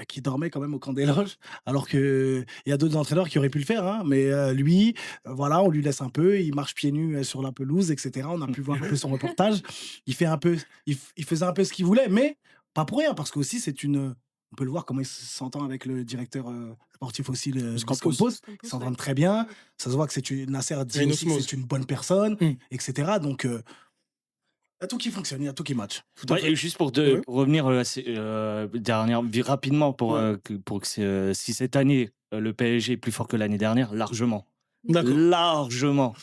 qui dormait quand même au camp des loges, alors qu'il y a d'autres entraîneurs qui auraient pu le faire, hein, mais lui, voilà, on lui laisse un peu, il marche pieds nus sur la pelouse, etc. On a pu voir un peu son reportage. Il faisait un peu ce qu'il voulait, mais pas pour rien, parce qu'aussi, on peut le voir comment il s'entend avec le directeur sportif aussi, le Campos. Ils s'entendent très bien. Ça se voit que Nasser dit aussi que c'est une bonne personne, etc. Donc, il y a tout qui fonctionne, il y a tout qui match. Et juste pour revenir rapidement, si cette année, le PSG est plus fort que l'année dernière, largement. Largement.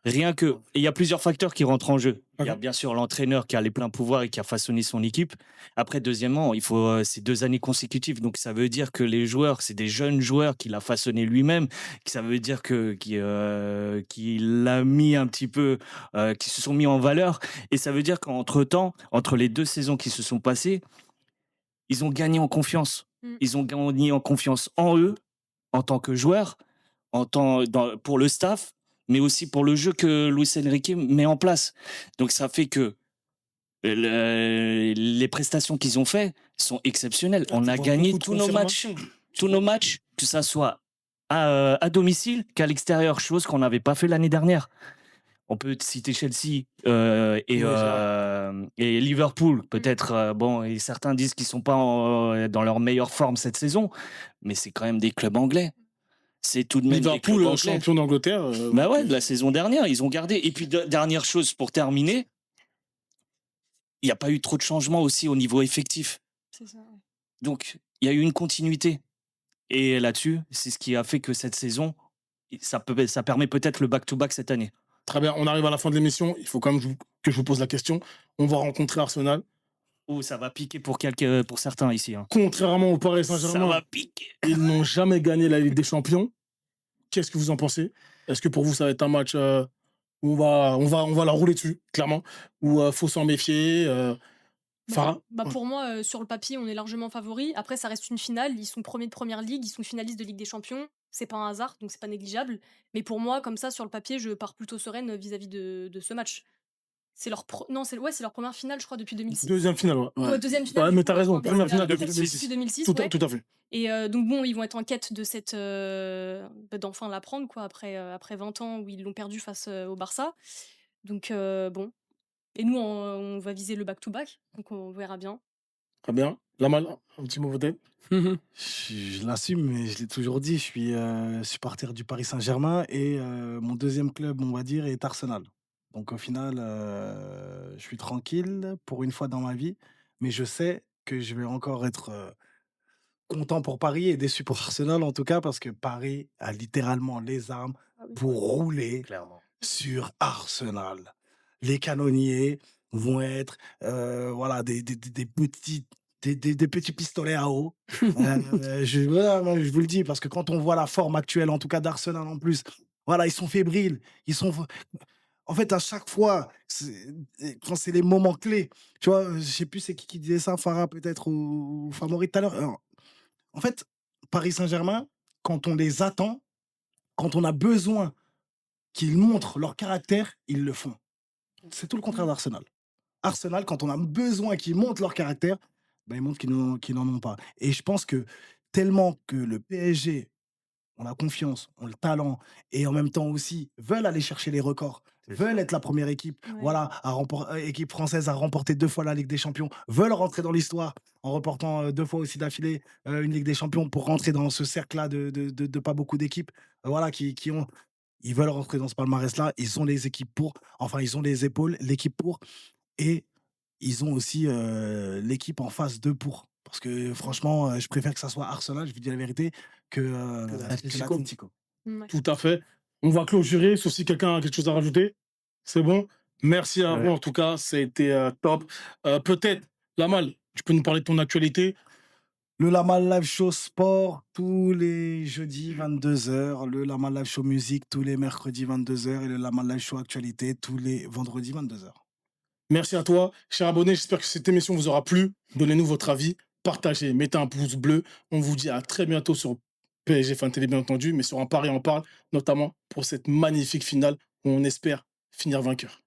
Rien que. Il y a plusieurs facteurs qui rentrent en jeu. Il y a bien sûr l'entraîneur qui a les pleins pouvoirs et qui a façonné son équipe. Après, deuxièmement, il faut c'est 2 années consécutives. Donc, ça veut dire que les joueurs, c'est des jeunes joueurs qu'il a façonné lui-même. Ça veut dire qu'il a mis un petit peu, qui se sont mis en valeur. Et ça veut dire qu'entre-temps, entre les 2 saisons qui se sont passées, ils ont gagné en confiance. Ils ont gagné en confiance en eux, en tant que joueurs, pour le staff, mais aussi pour le jeu que Luis Enrique met en place. Donc ça fait que les prestations qu'ils ont fait sont exceptionnelles. On a gagné tous nos matchs, que ça soit à domicile qu'à l'extérieur, chose qu'on n'avait pas fait l'année dernière. On peut citer Chelsea et Liverpool, peut-être. Bon, et certains disent qu'ils sont pas dans leur meilleure forme cette saison, mais c'est quand même des clubs anglais. C'est tout de même des clubs Liverpool, anglais. champion d'Angleterre. Bah ouais, de la saison dernière, ils ont gardé. Et puis, dernière chose pour terminer, il n'y a pas eu trop de changements aussi au niveau effectif. C'est ça. Donc, il y a eu une continuité. Et là-dessus, c'est ce qui a fait que cette saison, ça permet peut-être le back-to-back cette année. Très bien, on arrive à la fin de l'émission. Il faut quand même que je vous pose la question. On va rencontrer Arsenal. Oh, ça va piquer pour certains ici. Hein. Contrairement au Paris Ça Saint-Germain, va piquer. ils n'ont jamais gagné la Ligue des Champions. Qu'est-ce que vous en pensez? Est-ce que pour vous, ça va être un match où on va la rouler dessus, clairement, où faut s'en méfier Farah? Pour moi, sur le papier, on est largement favori. Après, ça reste une finale. Ils sont premiers de première ligue, ils sont finalistes de Ligue des Champions. C'est pas un hasard, donc c'est pas négligeable. Mais pour moi, comme ça, sur le papier, je pars plutôt sereine vis-à-vis de ce match. C'est leur non, c'est leur première finale, je crois, depuis 2006. Deuxième finale, ouais. Ouais, deuxième finale. Ouais, mais t'as raison, Enfin, première finale depuis depuis 2006. 2006, Tout, ouais. tout à fait. Et donc bon, ils vont être en quête de cette d'enfin la prendre quoi après 20 ans où ils l'ont perdu face au Barça. Donc bon. Et nous on va viser le back to back, donc on verra bien. Très bien. Lamal, un petit mot peut-être? Je l'assume, mais je l'ai toujours dit, je suis supporter du Paris Saint-Germain et mon deuxième club, on va dire, est Arsenal. Donc au final, je suis tranquille pour une fois dans ma vie, mais je sais que je vais encore être content pour Paris et déçu pour Arsenal en tout cas, parce que Paris a littéralement les armes Ah oui. pour rouler Clairement. sur Arsenal. Les canonniers vont être voilà, des petits pistolets à eau. Voilà, moi, je vous le dis, parce que quand on voit la forme actuelle, en tout cas d'Arsenal en plus, voilà, ils sont fébriles. En fait, à chaque fois, quand c'est les moments clés, tu vois, je sais plus c'est qui disait ça, Farah peut-être ou Favori tout à l'heure. En fait, Paris Saint-Germain, quand on les attend, quand on a besoin qu'ils montrent leur caractère, ils le font. C'est tout le contraire d'Arsenal. Arsenal, quand on a besoin qu'ils montrent leur caractère, ben, ils montrent qu'ils n'en ont pas. Et je pense que tellement que le PSG, on a confiance, on a le talent, et en même temps aussi veulent aller chercher les records, veulent être la première équipe, Ouais. voilà, équipe française à remporter 2 fois la Ligue des Champions, veulent rentrer dans l'histoire en remportant 2 fois aussi d'affilée une Ligue des Champions pour rentrer dans ce cercle-là de pas beaucoup d'équipes, voilà, ils veulent rentrer dans ce palmarès-là, ils ont les équipes pour, enfin ils ont les épaules, l'équipe pour, et ils ont aussi l'équipe en face d'eux pour. Parce que franchement, je préfère que ça soit Arsenal, je vous dis la vérité, que l'Atlético. Ouais. Tout à fait. On va clôturer, sauf si quelqu'un a quelque chose à rajouter. C'est bon? Merci à vous, en tout cas, ça a été top. Peut-être, Lamal, tu peux nous parler de ton actualité? Le Lamal Live Show Sport tous les jeudis 22h, le Lamal Live Show Musique tous les mercredis 22h et le Lamal Live Show Actualité tous les vendredis 22h. Merci à toi, cher abonné. J'espère que cette émission vous aura plu. Donnez-nous votre avis, partagez, mettez un pouce bleu. On vous dit à très bientôt sur PSG Fan Télé, bien entendu, mais sur un pari, on parle, notamment pour cette magnifique finale où on espère finir vainqueur.